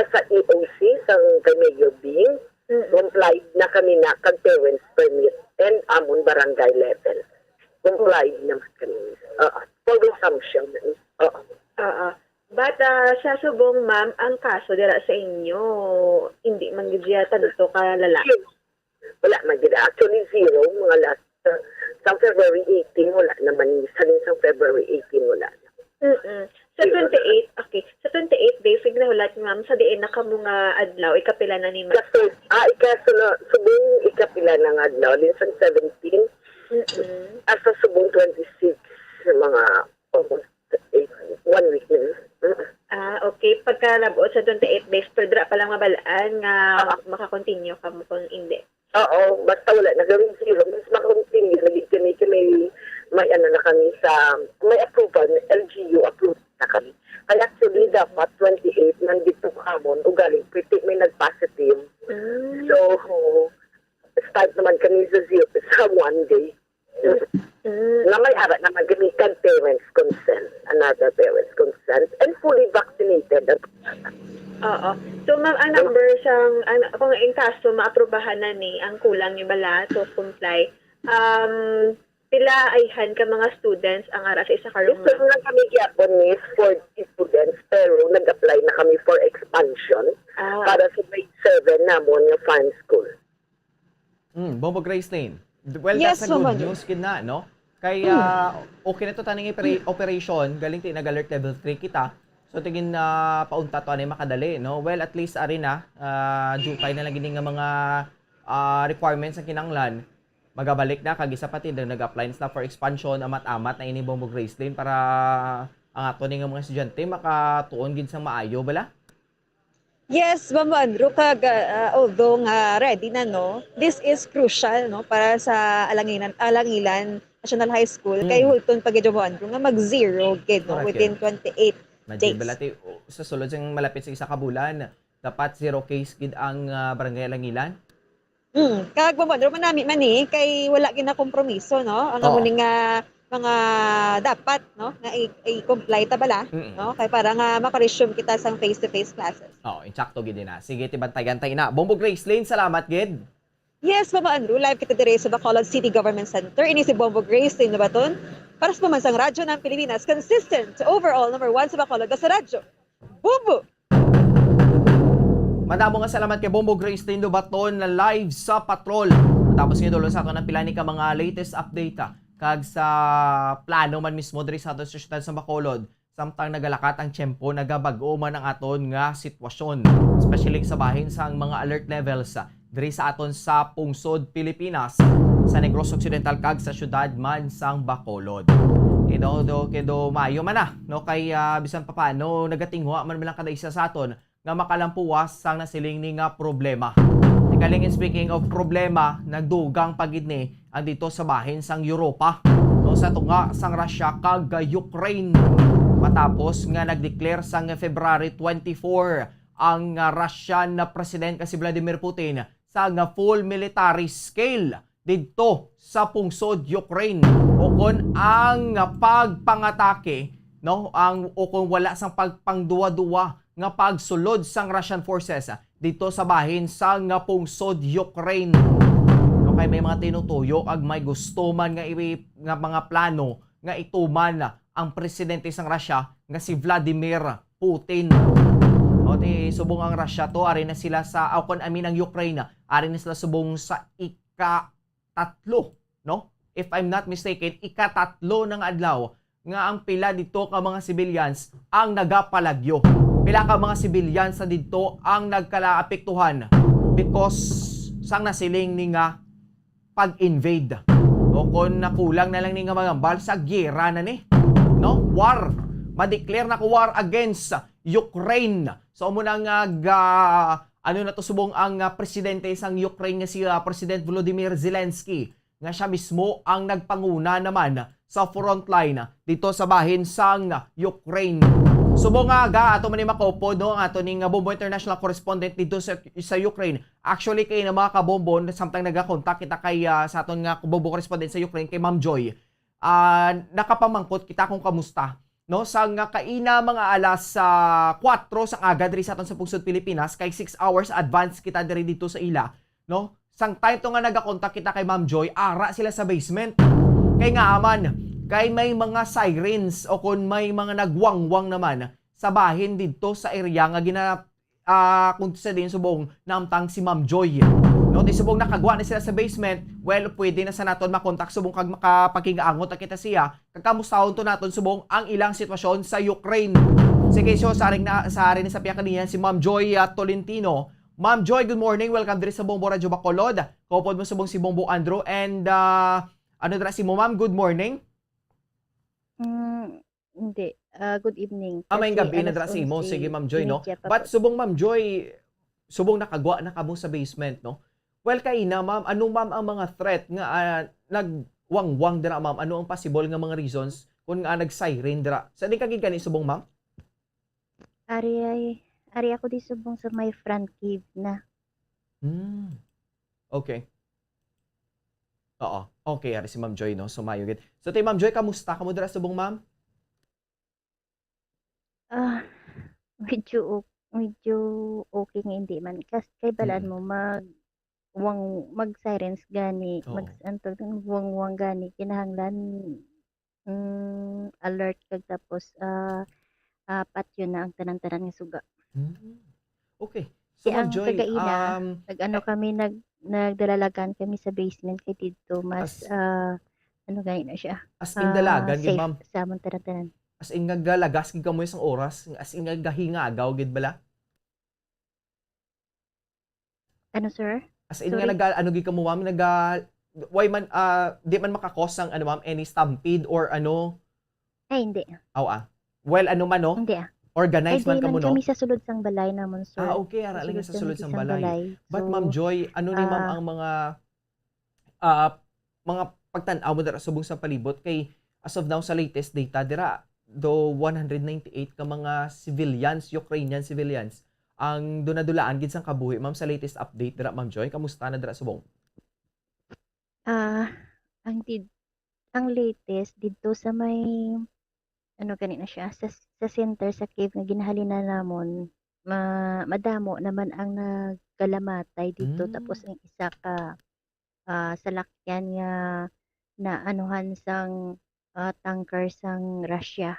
sa EOC, sa kay Mayor Bing, complied na kami na kag parents permit and amon barangay level. Complied naman kami. For resumption. But sa subong, ma'am, ang kaso dira sa inyo, hindi man gid dito ka lalaki. Wala man gid. Actually, zero. Mga last sa February 18, wala naman. Sa February 18, wala na. Sa 28, okay. Sa 28 days, signahulat, ma'am, sa diin na ka mga adlaw, ikapila na ni ma'am. Subong ikapila ng adlaw. Linsang 17. Asa subong 26, mga almost 1 week na. Okay. Pagkalabot sa 28 days, pwedra palang mabalaan nga makakontinue ka mo kung hindi. Oo, basta wala na gawin zero. Mas makakontinue. May ano na kami sa, may approval, LGU approved na kami. Kaya actually, dapat 28 nandito kamon, ugaling pretty may nag-positive. So, start naman kami sa zero, sa 1 day. Na may ara na magamitan parents' consent, another parents' consent, and fully vaccinated. Oo. So, ma'am, ang number siyang, kung in kaso, maaprobahan na ni, ang kulang niyo bala to comply, pila ayhan ka mga students ang ara sa isa ka room? Ito lang kami gyapon ni 40 students, pero nag-apply na kami for expansion para sa grade 7 namon nga farm school. Bombo Grace Lane. Well, Yes, that's a good news kid na, no? Kaya, okay na to taning operation, galing ti nag-alert level 3 kita. So, tingin na paunta to anay makadali, no? Well, at least, ari na, jutay na lang gini nga mga requirements ng kinanglan. Magabalik na, kagisa pati, nag-apply na for expansion, amat-amat na ini Bombo Grace Lane para ang ato nga mga estudyante makatuon gid sang maayo, bala? Yes, Bombo Andrew, kag although ready na no, this is crucial no para sa Alangilan National High School kay Hulton pagidyo Bombo Andrew nga mag-zero gid no within 28 days. Balati sa sulod sang malapit sa isa ka bulan, dapat zero case gid ang barangay Alangilan. Kag Bombo Andrew manami man kay wala gid na kompromiso no ang amuning mga dapat no nga i-comply ta bala no kay para nga maka-resume kita sang face-to-face classes. Insakto gid na. Sige tibantay-gantay na. Bombo Grace Lane, salamat gid. Yes, Bombo Andrew, live kita dire sa Bacolod City Government Center. Ini si Bombo Grace Lane na baton para sa pamansang radyo ng Pilipinas, consistent overall number 1 sa Bacolod sa radyo. Bombo. Madamo nga salamat kay Bombo Grace Lane do baton na live sa patrol. Tapos nga dolo sa ato ng pilani ka mga latest update kag sa plano man mismo diri sa ato sa syudad sa Bacolod samtang nagalakat ang tiyempo nagabago man ang aton nga sitwasyon, especially sa bahin sa mga alert levels diri sa aton sa pungsod Pilipinas, sa Negros Occidental kag sa syudad man sang Bacolod. Kedo mayo man na, no, kay bisan pa paano nagatingwa man lang kada isa sa aton nga makalampuwas sang nasiling ni nga problema. Tikaling speaking of problema, nagdugang pagid ni ang dito sa bahin sang Europa, no, sa tunga sang Russia kag Ukraine. Matapos nga nag-declare sang February 24 ang Russian na president si Vladimir Putin sa nga full military scale dito sa pungsod Ukraine, o kon ang pagpangatake, no, ang o kung wala sang pagpangduwa-duwa nga pagsulod sang Russian forces dito sa bahin sa nga pungsod Ukraine. No, kay may mga tinutuyo ag may gusto man nga mga plano nga ituman ang presidente sang Russia nga si Vladimir Putin. O di subong ang Russia to, ari na sila sa kon ang Ukraine, ari na sila subong sa ika-tatlo, no? If I'm not mistaken, ika-tatlo ng adlaw nga ang pila dito ka mga civilians ang nagapalagyo. Pila ka mga civilians sa dito ang nagkalaapektuhan because sang nasiling ni nga pag-invade. O kung nakulang na lang ni nga mga bal sa gera na ni, no? War. Ma-declare na ko war against Ukraine. So muna nga ano na to subong ang presidente sang Ukraine nga si President Volodymyr Zelensky, nga siya mismo ang nagpanguna naman sa frontline dito sa bahin sang Ukraine. Subong nga ato man ni makopod, no, ato ning Bombo International Correspondent dito sa Ukraine. Actually kay na mga kabombo samtang nagakontak kita kay sa aton nga Bombo Correspondent sa Ukraine kay Ma'am Joy. Nakapamangkot kita kung kamusta, no, sa nga kaina mga alas 4 sang aga diri sa aton sa pungsod Pilipinas, kay 6 hours advance kita diri dito sa ila, no. Sang time to nga nagakontak kita kay Ma'am Joy, ara sila sa basement. Kay nga aman, kay may mga sirens o kung may mga nagwangwang naman sa bahin dito sa area nga kung sa din subong namtang si Ma'am Joy. No, di subong nakagwa na sila sa basement, well, pwede na sa naton makontak subong kag makapaging-angot na kita siya, kakamustahon to naton subong ang ilang sitwasyon sa Ukraine. Sige, so sa rin sa piya kanina si Ma'am Joy Tolentino. Ma'am Joy, good morning. Welcome diri sa Bombo Radyo Bacolod. Kaupod mo subong si Bombo Andrew and ano dira si mo, ma'am? Good morning. Hindi. Good evening. May gabi na dira si mo. Sige, Ma'am Joy, no? But subong Ma'am Joy, subong nakagwa na kamo sa basement, no? Well, kay na, ma'am, ano ma'am ang mga threat nga nagwangwang dira, ma'am? Ano ang possible nga mga reasons kung nag-siren dira? Sa di kagig kani subong, ma'am? Ari ako di subong sa my front cave na. Okay. Oo. Okay, ari si Ma'am Joy, no? Sumayo gid. So, tay Ma'am Joy, kamusta ka mo dira subong, ma'am? Medyo okay nga hindi man. Kasi kay balaan mo mag-sirens gani, wang gani, kinahanglan alert kag tapos patyo na ang tanan-tanan nga suga. Okay. So, Ma'am Joy, kami nagdalalagan kami sa basement kay dito mas gani na siya. As in dalagan gid, ma'am. Sa among tanan-tanan. As in nagdalagas gid kamo isang oras, as in nagahingagaw gid bala. Ano, sir? As in nga gid kamo, ma'am, why man di man makakos ang ma'am any stampede or ano? Ay hindi. Well, ano man, no? Hindi Organized man kamo, no? Kami sa sulod sang balay namon, sir. Okay, ara lang sa sulod sang balay. But Ma'am Joy, ano ni ma'am ang mga pagtan-aw mo dira subong sa palibot kay as of now sa latest data dira do 198 ka mga civilians, Ukrainian civilians ang dunadulaan gid sang kabuhi, ma'am, sa latest update dira, Ma'am Joy. Kamusta na dira subong? Ang latest dito sa may kanina siya sa center sa cave nga ginahalinan namon, madamo naman ang nagkalamatay dito. Tapos ang isa ka salakyan nga na anuhan sang tanker sang Russia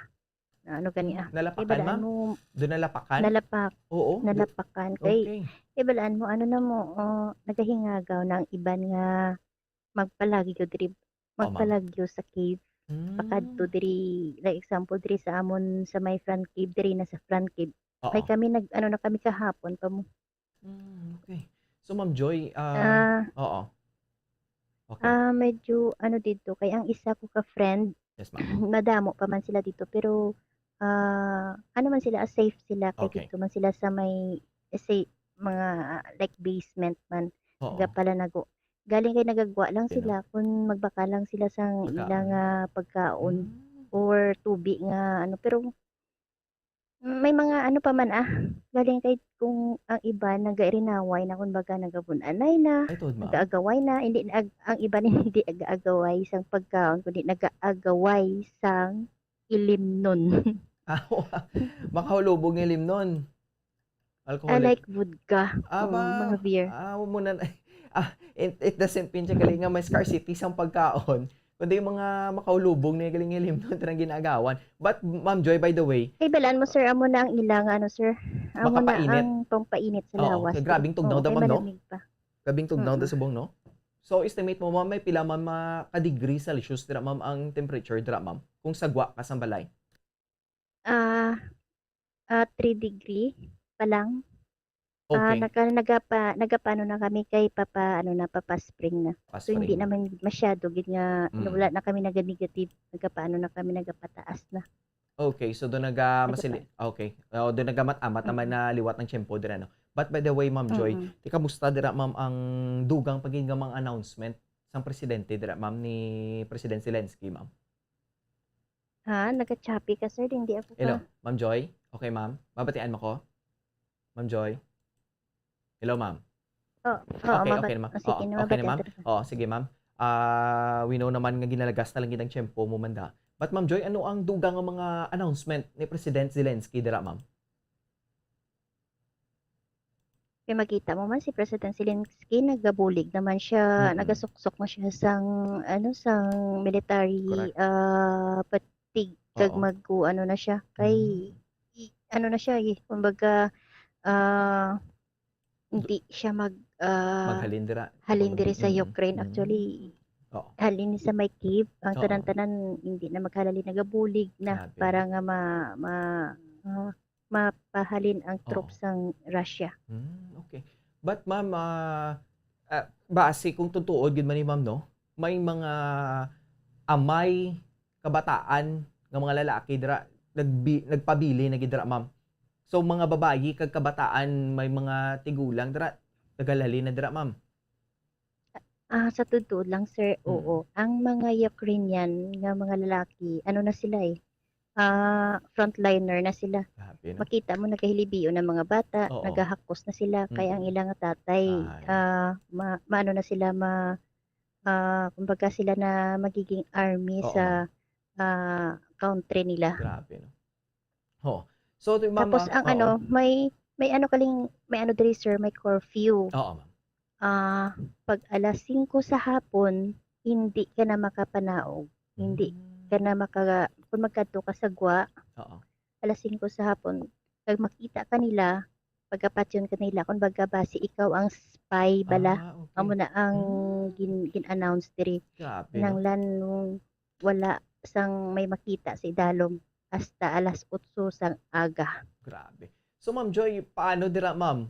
na Nalapakan, ma'am? Doon nalapakan? Oo. Nalapakan. Okay. Ibalaan mo, nagahingagaw na ang iban nga magpalagyo sa cave. Pakadto diri, like example diri sa amon sa may front cave diri na sa front cave. Kay Oo. kami nag-ano na kami kahapon pa mo. Okay. So Ma'am Joy, Ah, oo. Okay. medyo ano dito kay ang isa ko ka friend Yes, ma'am. madamo pa man sila dito pero ano man sila safe sila kay Okay. dito man sila sa may say mga like basement man. Oo. Naga pala nago. Galing kay nagagwa lang Sino? sila kung magbaka lang sila sang Pagkaon. ilang pagkaon or tubig nga ano pero may mga ano pa man galing kay kung ang iba nagairinaway na kumbaga nagabunanay na, Ay, tuod, ma'am. nagaagaway na, hindi ang iba hindi agaagaway sang pagkaon kundi nagaagaway sang ilim nun. Makahulubog ng limnon. Alcoholic. Like vodka, Aba, mga beer. muna it doesn't mean siya galing nga may scarcity sang pagkaon. Kundi yung mga makahulubog na galing ng limnon tarang ginagawan. But Ma'am Joy, by the way, Kay balaan mo sir, amo na ang ilang ano sir, amo na Makapainit. ang pampainit sa Oo, lawas. kay grabing tugnaw Oo, daw, kay ma'am, no? malamig pa. gabing tugnaw da subong, no? So, estimate mo, ma'am, may pila ma'am ka-degree Celsius dira, ma'am, ang temperature dira, ma'am, kung sagwa ka sa balay. 3 degree pa lang. Okay. Nagapano na kami kay ano na papa-spring na. So hindi Paspring. naman masyado gid nga Mm. wala na kami naga-negative, nagpaano na kami nagapataas na. Okay, so doon okay. Doon nagamat-amat naman na liwat ng tiyempo dira, no? But by the way, Ma'am Joy, ti kamusta dira, ma'am, ang dugang paghingamang announcement sang presidente dira, ma'am, ni President Zelensky, ma'am? Naga-choppy ka sir, hindi ako Hello, Ma'am Joy? Okay, ma'am. Babatian mo ko? Ma'am Joy? Hello, ma'am. Okay na, ma'am. Sige, Okay na, ma'am. Sige, ma'am. We know naman nga ginalagas na lang gid ang tiyempo mo manda. But Ma'am Joy, ano ang dugang nga mga announcement ni President Zelensky dira, ma'am? Kaya makita mo man si President Zelensky nagabulig naman siya, nagasuksok na siya sang sang military Correct. patig kag Oo. ano na siya kay ano na siya kumbaga hindi siya Maghalin dira. halin diri sa Mm, Ukraine mm. actually Oo. halin sa may Kiev ang Oo. tanan-tanan hindi na maghalali nagabulig na Grabe. para nga mapahalin ang Oo. troops ng Russia. Okay. But ma'am, base kung tutuod gid man ni ma'am, no, may mga amay kabataan nga mga lalaki dira nagpabili na gid dira, ma'am. So mga babayi kag kabataan may mga tigulang dira nagalali na dira, ma'am. Sa totoo lang sir, oo. Ang mga Ukrainian nga mga lalaki, ano na sila frontliner na sila. Grabe, no? Makita mo nagahilibiyo ng mga bata, Oo. nagahakos na sila, kaya ang ilang tatay, maano na sila, kumbaga sila na magiging army Oo, sa country nila. Grabe, no? So, ma'am, Tapos ang may ano diri sir, may curfew. Oo, ma'am. Pag alas 5 sa hapon, hindi ka na makapanaog. Hindi ka na kung magkadto ka sa gwa, Oo. alas 5 sa hapon, pag makita ka nila, pagkapatyon ka nila, kung baga base ikaw ang spy bala, Okay. amo na ang gin-announce diri. Grabe, Nang no? lan wala sang may makita sa idalom hasta alas 8 sang aga. Grabe. So, Ma'am Joy, paano dira, ma'am?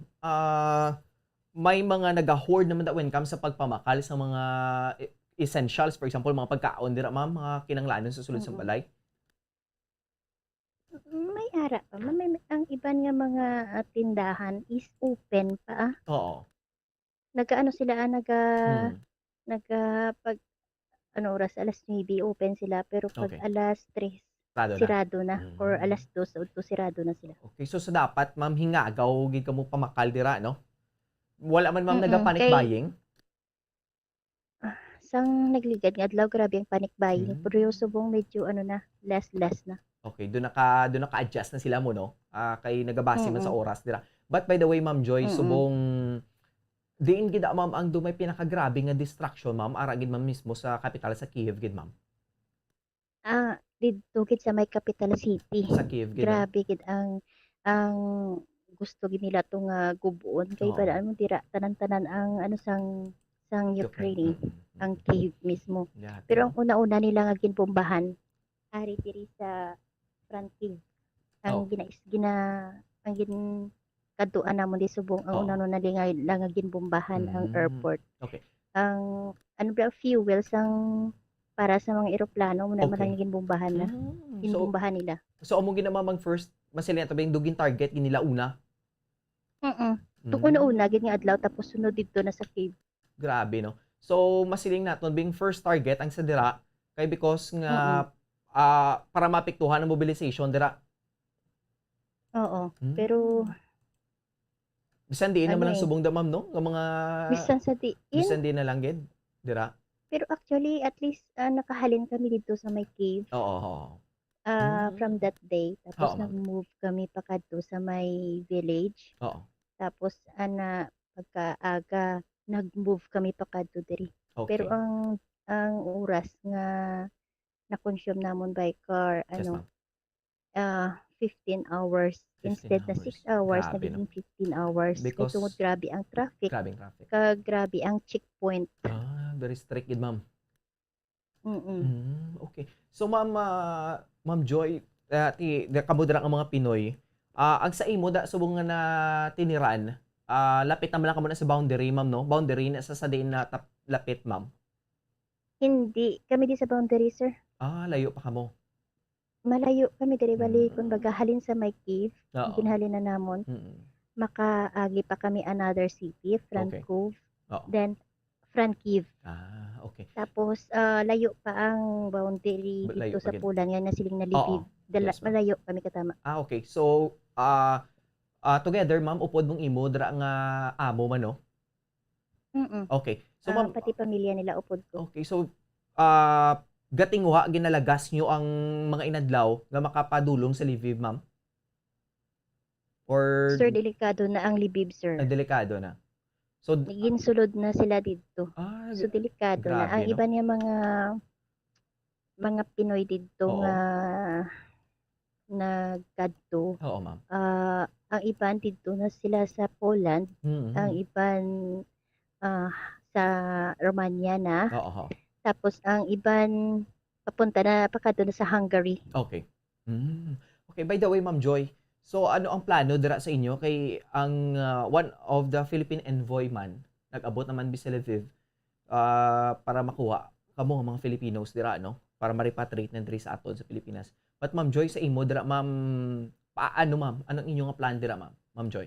May mga nag-hoard naman when comes sa pagpamakal sa mga essentials, for example, mga pagkaon dira, ma'am, mga kinanglanon sa sulod sa balay? May ara pa. Ang iban nga mga tindahan is open pa. Oo. Nagaano sila, Hmm. pag oras, alas 9 open sila, pero pag Okay. alas 3 Sirado na. sirado na, or alas 2 sirado na sila. Okay, so sa dapat, ma'am, hingagaw, gid ka mo pamakal dira, no? Wala man, ma'am, Mm-mm, naga-panic kay- buying? Sang nagligad nga adlaw, grabe ang panic buying. Pero yung subong medyo less na. Okay, doon naka-adjust na sila mo, no? Kay nagabase man sa Mm-mm. oras dira. But by the way, Ma'am Joy, Mm-mm. subong diin gid ma'am ang dumay pinakagrabe nga distraction, ma'am, ara gid ma'am mismo sa kapital sa Kiev gid, ma'am. Dito gid sa may capital city. Sa Kiev gid. no? Grabe gid ang gusto gid nila tong gubuon kay Oo. balaan mo dira tanan-tanan ang sang Ukraine. ang cave mismo. Yeah, Pero ang una-una nila nga ginbombahan ari diri sa front cave. Ang Oh. ang kaduan namon di subong ang Oo. una-una nila nga ginbombahan ang airport. Okay. Ang ano ba fuels ang para sa mga eroplano mo na Okay. malang ginbombahan na. So, Ginbombahan nila. so amo ginamamang first, masila ito ba yung dugin target, ginila una? Tung una-una gid nga adlaw tapos sunod dito na sa cave. Grabe, no? So, masiling naton being first target ang sa dira, kay because nga, para mapiktuhan ang mobilization dira. Oo. Hmm. Pero Bisan diin Ano naman ang eh. subong damam, no? Nga mga, bisan sa diin. bisan di na lang, gid, dira. Pero actually at least nakahalin kami dito sa may cave. Oo. From that day tapos Oo, ma'am. nag-move kami pa kadto sa may village. Oo. Tapos pagkaaga nag-move kami pa kadto diri. Okay. Pero ang oras nga na-consume namon by car Yes, ma'am. 15 hours 15 instead na 6 hours Grabe, no? nagiging 15 hours kay Because- tungod grabe ang traffic Grabing traffic. kag grabe ang checkpoint. Very strict, gid, ma'am. Mm. Okay. So, Ma'am Joy, kamo dira ang mga Pinoy, ang sa imo da subong nga na tiniran, lapit naman lang kamo na sa boundary, ma'am, no? Boundary na sa diin na lapit, ma'am. Hindi kami di sa boundary sir. Layo pa kamo. Malayo kami diri bali kun baga halin sa may cave. Oo. Ginhalin na namon. Mm. Makaagi pa kami another city, Front Okay. Cove, Oo. then Front Cave. Okay. Tapos layo pa ang boundary Layo dito pa sa gid. pulan nga na siling nalibib. Yes, ma'am. Malayo kami katama. Okay. So, together, ma'am, upod mong imo dira nga amo man, no? Okay. So, ma'am, Pati pamilya nila upod ko. okay. So, gatingwa ginalagas nyo ang mga inadlaw nga makapadulong sa Lviv, ma'am? Or Sir, delikado na ang libib sir. delikado na? So, Ginsulod na sila dito. So delikado na. grabe, Ang no? iba niya mga Pinoy dito Oo. nga nagkadto. Oo, ma'am. Ang iban dito na sila sa Poland, ang iban sa Romania na, Oo. tapos ang iban papunta na pakadto na sa Hungary. Okay. Okay, by the way, Ma'am Joy, so ano ang plano dira sa inyo kay ang one of the Philippine envoy man nag-abot naman bi sa Lviv para makuha kamo nga mga Filipinos dira, no? Para ma-repatriate na diri sa aton sa Pilipinas. But Ma'am Joy, sa imo dira, ma'am, paano, ma'am? Anong inyong nga plan dira, ma'am? Ma'am Joy?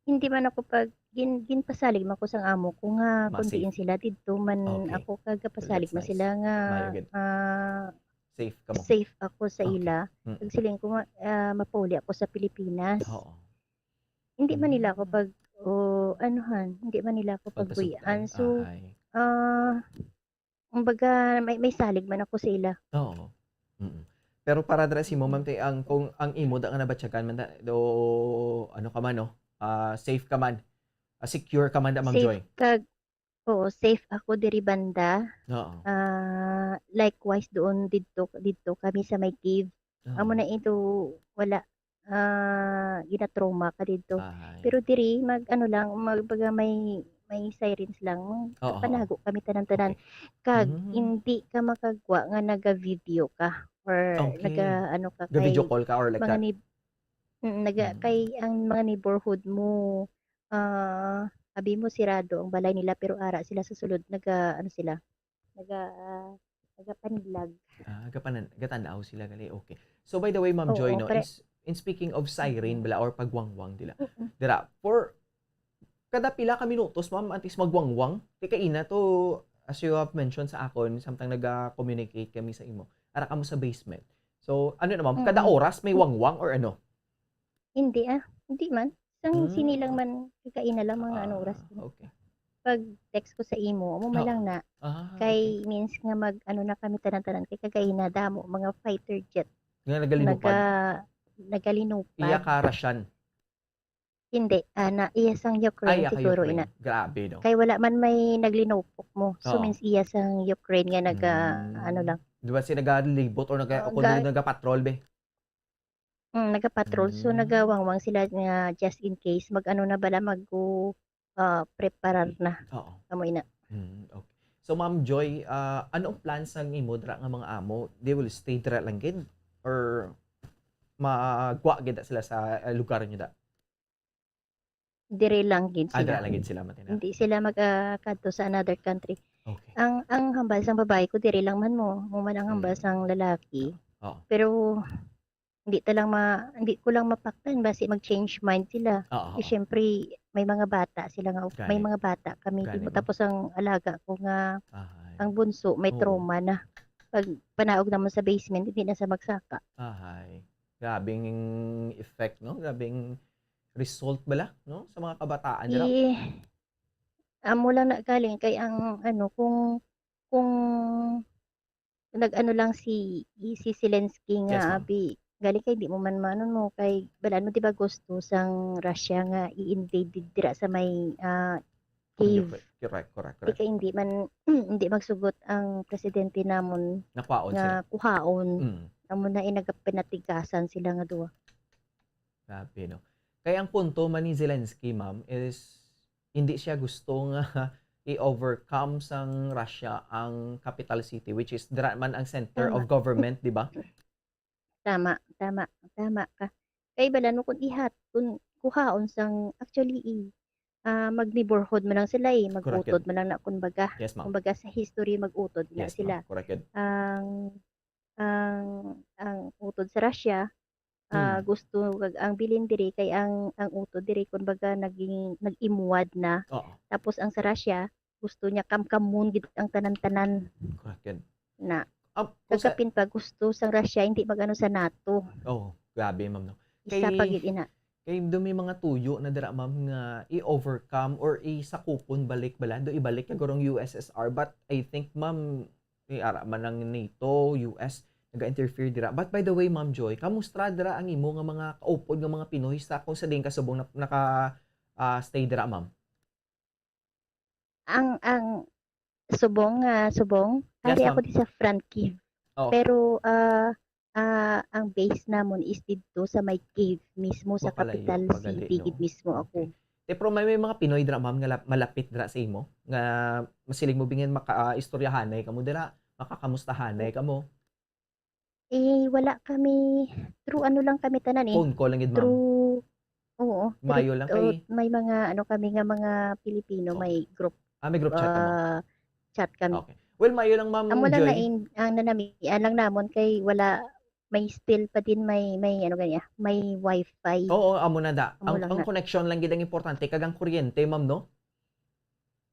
Hindi man ako pag ginpasalig man ko sang amo ko nga Ma, kundiin sila dito man Okay. ako kagapasalig man That's sila nga Maayo gid. Safe kamo. safe ako sa Okay. ila. Pag siling ko mapuli ako sa Pilipinas. Oo. Hindi man nila ako hindi man nila ako pagbuyan. So Ay. kumbaga may salig man ako sa ila. Oo. Pero para dira si mo, ma'am, ang kung ang imo da nga nabatyagan man ano ka man, no? Safe ka man. Secure ka man da, Ma'am Joy. Safe ako diri banda. Oo. Likewise doon dito kami sa may cave. Amo na ito wala ginatrauma ka dito. Pero diri magbaga may sirens lang. Oo. Panago kami tanan-tanan. Kag hindi ka makagwa nga naga-video ka or Okay. naga-ano ka Ga-video call ka or like mga that? kay ang mga neighborhood mo abi mo sirado ang balay nila pero ara sila sa sulod nagapanidlag. Gatanaw sila gali. Okay. So by the way, Ma'am Joy, Oo, no, pare- in speaking of siren bala or pagwangwang dira, for kada pila ka minutos, ma'am, antis magwangwang, kay kaina to, as you have mentioned sa akon, samtang naga-communicate kami sa imo, ara kamo sa basement. So, ano naman, kada oras may wangwang or ano? Hindi man. Sang sinilang man kakaina lang mga ano oras. Okay. Pag text ko sa imo, mo lang na kay means nga ano na kami tanan-tanan kay kakaina damo mga fighter jet. Nga nagalinupad. Nagalinupad. Iya ka Russian. Hindi, na iya sang Ukraine Ay, siguro Ukraine. ina. Grabe, no? Kay wala man may naglinupok mo. So Oo. means iya sang Ukraine nga ano lang. Di ba si nagalibot or nagapatrol be? Nagapatrol. So nagawangwang sila nga just in case mag ano na bala preparar na Oo. kamoy na. Okay. So Ma'am Joy, anong plans ng imo dira nga mga amo? They will stay dira lang gid or magwa gid sila sa lugar nyo da? Dire lang gid Dira sila. lang gid sila matina. Hindi sila kadto sa another country. Okay. Ang hambal sang babae ko dire lang man mo man ang hambal sang lalaki. Oo. Pero hindi ko lang mapaktan basi mag-change mind sila. Oo. Syempre may mga bata sila nga may Gani. mga bata kami Gani, ma'am. tapos ang alaga ko nga Ahay. ang bunso may Oo. trauma na. Pag panaog naman sa basement hindi na sa magsaka. Ahay. Grabing effect, no? Grabing result bala, no? Sa mga kabataan dira. Amo lang na galing kay ang kung nag-ano lang si Zelensky Yes, nga ma'am. abi galing kay di mo man manon mo kay balaan mo di ba gusto sang Russia nga i-invade dira sa may cave. Correct. Di kay hindi man hindi magsugot ang presidente namon Nakwaon sila. nga kuhaon. Mm. Amo na inagapinatigasan sila nga duwa. Grabe, no? Kaya ang punto man ni Zelensky, ma'am, is hindi siya gusto nga i-overcome sang Russia ang capital city, which is dira man ang center Tama. of government, di ba? Tama ka. Kay balaan mo kung kung kuhaon sang actually mag-neighborhood man lang sila Correct mag-utod yun. man lang na kumbaga. Yes, ma'am. Kumbaga sa history mag-utod na Yes, sila. ma'am. Correct yun. Ang utod sa Russia gusto ang bilin diri kay ang utod diri kumbaga nag-imuwad na. Oo. Tapos ang sa Russia gusto niya kamkamon gid ang tanan-tanan Correct yun. na Kung sa... kagapin pa gusto sang Russia hindi magano sa NATO. Oh, grabe, ma'am, no? Isa pa gid ina. Kay dumi mga tuyo na dira, ma'am, nga i-overcome or isakupon balik bala do ibalik ka gurong USSR, but I think, ma'am, ara man ang NATO, US naga-interfere dira. But by the way, Ma'am Joy, kamusta dira ang imo nga mga kaupod nga mga Pinoy sa kung sa din kasubong naka stay dira, ma'am? Ang subong Yes, ari ma'am. ako di sa front cave. Oh, Pero ang base namon is dito sa may cave mismo sa Mapalayo, capital pagali, city no? gid mismo ako. pero may mga Pinoy dira, ma'am, nga malapit dira sa imo nga masiling mo bingin maka-istoryahanay kamo dira, makakamustahanay kamo. Wala kami through ano lang kami tanan Phone call lang gid, ma'am. Through oo, Mayo lang kay may mga ano kami nga mga Pilipino Oh. may group may group chat kamo. chat kami. Okay. Well, mayo lang, Ma'am Amo lang Joy. ang nanamian lang namon kay wala may still pa din may ano ganyan, may wifi. Oo, amo na da. Amo lang Ang na. connection lang gid ang importante kagang kuryente, ma'am, no?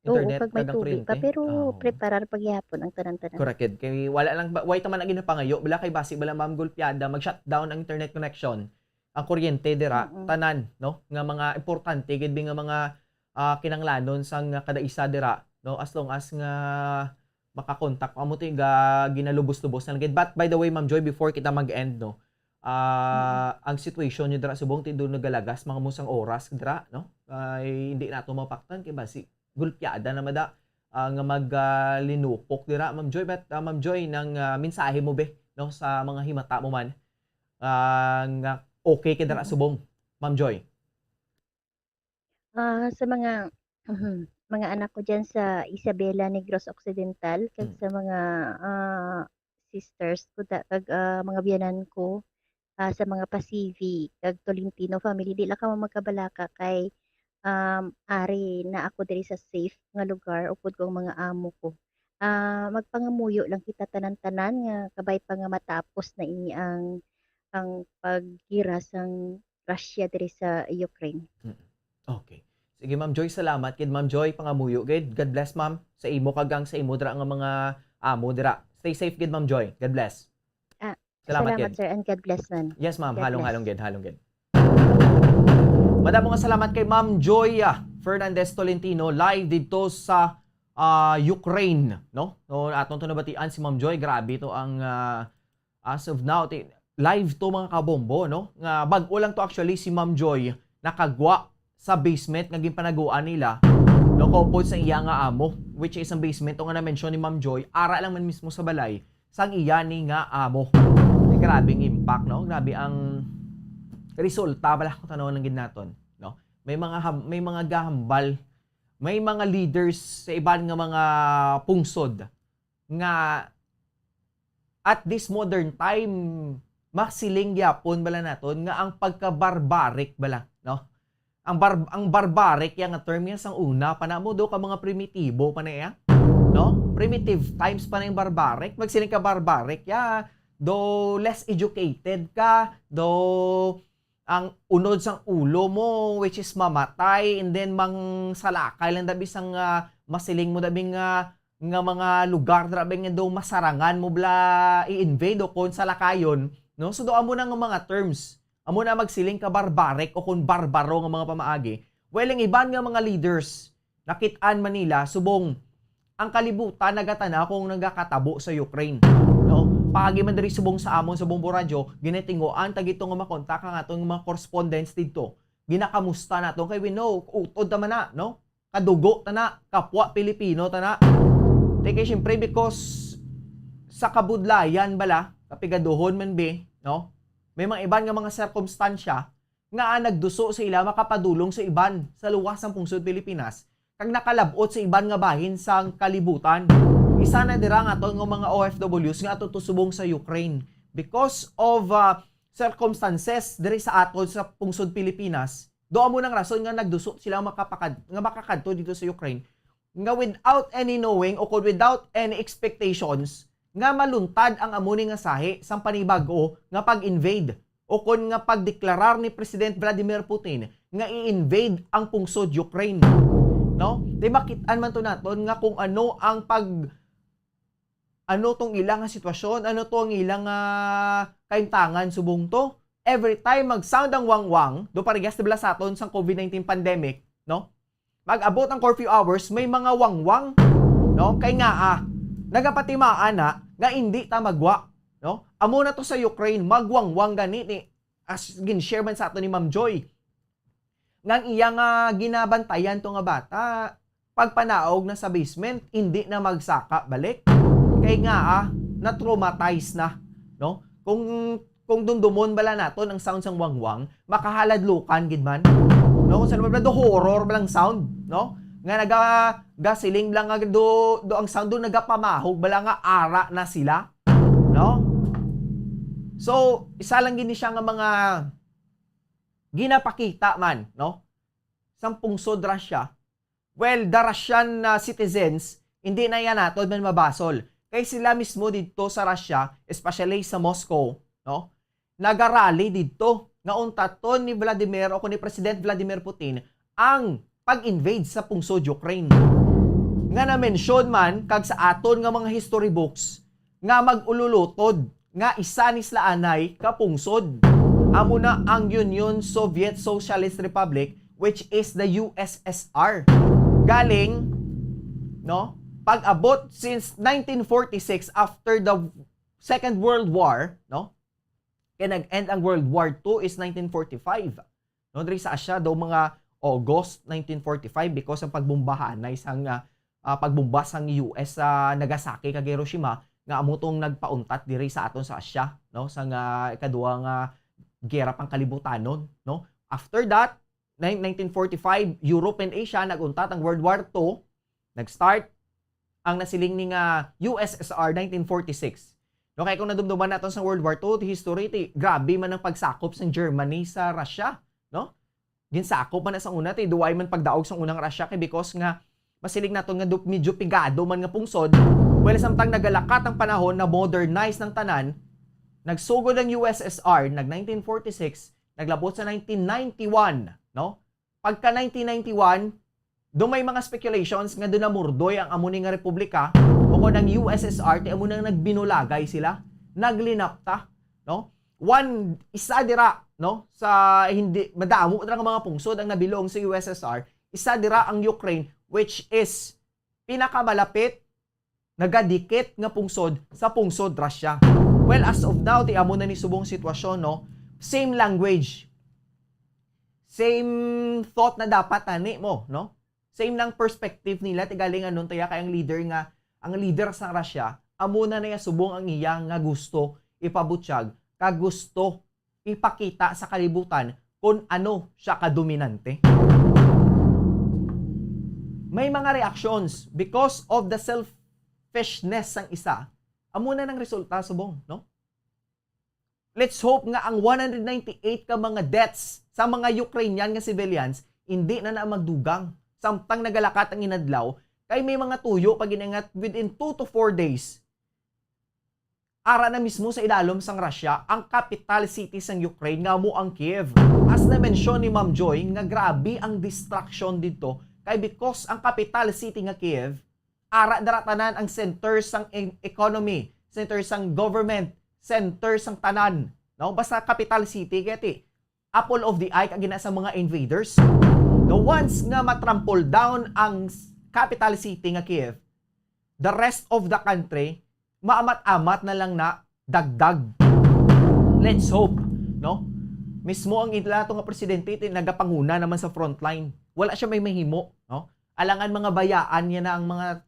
Oo, Internet pag may kagang tubig kuryente. pa pero Oo. preparar pagyapon ang tanan-tanan. Correct yun. Kay wala lang why ta man ang ginapangayo, bala kay basi bala, ma'am, gulpiada mag-shutdown ang internet connection. Ang kuryente dira tanan, no? Nga mga importante gid nga mga kinanglanon sang kada isa dira, no? As long as nga makakontak amo ti ginalubos-lubos na gid. But by the way, Ma'am Joy, before kita mag-end, no? Ang situation nyo dira subong ti doon nagalagas mga musang oras dira, no? Ay hindi nato mapaktan kay basi gulpiada na mada nga maglinupok dira, Ma'am Joy. But Ma'am Joy, nang mensahe mo be, no, sa mga himata mo man nga okay kay dira subong, Ma'am Joy. Sa mga mga anak ko diyan sa Isabela Negros Occidental kag sa mga sisters ko kag mga biyanan ko sa mga Pasivi kag Tolentino family di lang ka magkabalaka kay ari na ako diri sa safe nga lugar upod ko ang mga amo ko. Magpangamuyo lang kita tanan-tanan nga kabay pa nga matapos na ini ang paggira sang Russia diri sa Ukraine. Okay. Sige, Ma'am Joy, salamat kid Ma'am Joy pangamuyo gid. God bless, ma'am, sa imo kagang sa imo dira nga mga amo dira. Stay safe gid, Ma'am Joy. God bless. Salamat gid. sir and God bless man. Yes, ma'am. God Halong bless. halong gid. Madamo nga salamat kay Ma'am Joy Fernandez Tolentino live dito sa Ukraine, no? No, atong tunabatian si Ma'am Joy, grabe to ang as of now live to mga kabombo, no? Nga bag-o lang to actually si Ma'am Joy nakagwa sa basement nga ginpanaguan nila, no, kaupod sa iya nga amo, which is ang basement o nga na-mention ni Ma'am Joy, ara lang man mismo sa balay sang iya ni nga amo. Ay, grabing impact, no? Grabe ang resulta pala kung tanawon lang gid naton, no? May mga gahambal may mga leaders sa iban nga mga pungsod nga at this modern time maksiling gyapon bala naton nga ang pagka-barbaric bala, no? Ang barbaric yang nga term yan sang una panamo do ka mga primitibo pa na ya, no? Primitive times pa na yung barbaric, magsiling ka barbaric ya, do less educated ka, do ang unod sang ulo mo which is mamatay, and then mang salakay lang dabi sang masiling mo dabi nga mga lugar dabi nga do masarangan mo bla i-invade o kon salakayon, no? So do amo na nga mga terms, amo na magsiling ka barbaric o kon barbaro nga mga pamaagi. Well, ang iban nga mga leaders nakit-an Manila subong ang kalibutan nagatana kung nagakatabo sa Ukraine, no? Paagi man diri subong sa amon sa Bombo Radio, ginetingoan tag ito nga makontak ang atong mga correspondents dito. Ginakamusta nato kay we know utod ta man na, no? Kadugo ta na, kapwa Pilipino ta na. Take syempre because sa kabudlayan bala, kapigaduhon man be, no? May mga iban nga mga sirkumstansya nga nagduso sa ila makapadulong sa iban sa luwas ng pungsod Pilipinas kag nakalabot sa iban nga bahin sang kalibutan. Isa na dira nga aton nga mga OFWs nga ato tusubong sa Ukraine because of circumstances diri sa aton sa pungsod Pilipinas. Doon mo nang rason nga nagduso sila makakadto dito sa Ukraine nga without any knowing o without any expectations nga maluntad ang amuni nga sahi sang panibago nga pag-invade o kon nga pagdeklarar ni President Vladimir Putin nga i-invade ang pungsod Ukraine, no? Di makitaan man to naton nga kung ano ang ano tong ilang nga sitwasyon, ano to ang ilang kaimtangan subong to. Every time mag-sound ang wangwang, do parehas dibla sa aton sang COVID-19 pandemic, no? Mag-abot ang curfew hours, may mga wangwang, no? Kay nga nagapatimaan na nga hindi ta magwa, no? Amo na to sa Ukraine, magwangwang ganit as gin-share man sa aton ni Ma'am Joy. Nang iyang ginabantayan to nga bata, pagpanaog na sa basement, hindi na magsaka balik. Kay nga na-traumatize na, no? Kung dundumon bala naton ang sound sang wangwang, makahaladlukan gid man. No, kung saan ba do horror balang sound, no? Nga gasiling lang nga do ang sound do nagapamahog bala nga ara na sila, no? So, isa lang gini siya nga mga ginapakita man, no? Sang pungsod Russia. Well, the Russian citizens hindi na yan naton man mabasol. Kay sila mismo dito sa Russia, especially sa Moscow, no? Nagarali dito nga untaton ni Vladimir o ni President Vladimir Putin ang pag-invade sa pungsod Ukraine. Nga na-mention man kag sa aton nga mga history books nga mag-ululutod nga isa ni sila anay ka pungsod. Amo na ang Union Soviet Socialist Republic which is the USSR. Galing, no? Pag-abot since 1946 after the Second World War, no? Kaya nag-end ang World War II is 1945. No, diri sa Asia daw mga August 1945 because ang pagbombahan na isang pagbomba sang US sa Nagasaki kag Hiroshima nga amo tong nagpauntat diri sa aton sa Asia, no? Sang ikaduha nga gera pang kalibutanon, no? After that, 1945, Europe and Asia naguntat ang World War II. Nag-start ang nasiling ni nga USSR 1946. No, kaya kung nadumduman natin sa World War II, history, grabe man ang pagsakop ng Germany sa Russia, no? Ginsakop man na sa una, duway man pagdaog sa unang Russia kay because nga masilig naton nga medyo pigado man nga pungsod. Well, samtang nagalakat ang panahon na modernize ng tanan, nagsugod ang USSR nag 1946, naglabot sa 1991, no? Pagka 1991, doon may mga speculations nga doon na murdoy ang amuni nga republika o kung ng USSR ti amo nang nagbinulagay sila, naglinapta, no? Isa dira, no, sa hindi madamo ra nga mga pungsod ang nabilong sa USSR, isa dira ang Ukraine which is pinakamalapit nagadikit nga pungsod sa pungsod Russia. Well, as of now ti amo na ni subong sitwasyon, no? Same language. Same thought na dapat ani mo, no? Same lang perspective nila ti galing anon taya kay ang leader sa Russia amo na niya subong ang iyang nga gusto ipabutyag kag gusto ipakita sa kalibutan kung ano siya kadominante. may mga reactions because of the selfishness ng isa. Amo na ng resulta subong, no? Let's hope nga ang 198 ka mga deaths sa mga Ukrainian nga civilians hindi na magdugang. Samtang nagalakat ang inadlaw, kay may mga tuyo pag inangat within 2 to 4 days. Ara na mismo sa ilalom sang Russia ang capital city sang Ukraine nga mo ang Kiev. As na-mention ni Ma'am Joy nga grabe ang distraction dito kay because ang capital city nga Kiev ara daratanan ang center sang economy, center sang government, center sang tanan. No, basta capital city kaya apple of the eye kag gina sa mga invaders. The ones nga matrample down ang capital city nga Kiev, the rest of the country maamat-amat na lang na dagdag. Let's hope, no? Mismo ang itlato nga presidente nagapanguna naman sa frontline. Wala siya may mahimo, no? Alangan mga bayaan niya na ang mga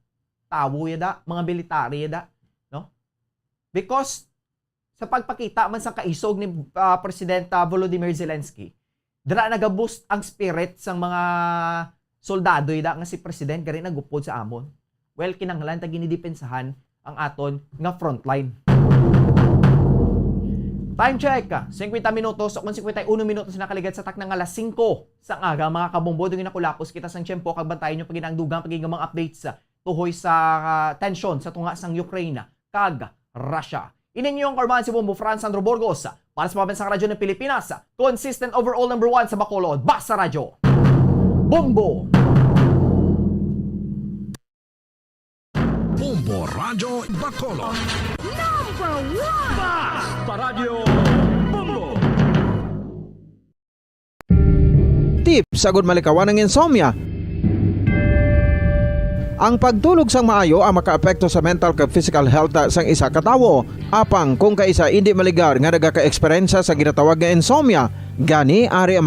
tawo yada, mga military yada, no? Because sa pagpakita man sa kaisog ni President Volodymyr Zelensky, dira nagaboost ang spirit sang mga soldado yada nga si president gari nagupod sa amon. Well, kinahanglan ta ginidepensahan ang aton nga frontline. Time check, 50 minutos o 51 minutos na nakaligat sa taknang alas 5 sa aga mga kabombo. Dung nakulapos kita sang tiyempo kag bantayan nyo paginang dugang pagiging mga updates tuhoy sa tension sa tunga sang Ukraine kag Russia. Ininyo ang Karman si Bombo Franz Sandro Burgos para sa Pambansang Radyo ng Pilipinas. Consistent overall number 1 sa Bacolod, Basta Radyo. Bombo! Bombo Radyo Bacolod. Number 1! Basta Radyo Bombo! Tips sagud malikawan ng insomnia. Ang pagtulog sang maayo ang makaapekto sa mental kag physical health sang isa ka tawo. Apang kung kaisa hindi maligar nga nagaka-eksperyensya sa ginatawag nga insomnia, gani ari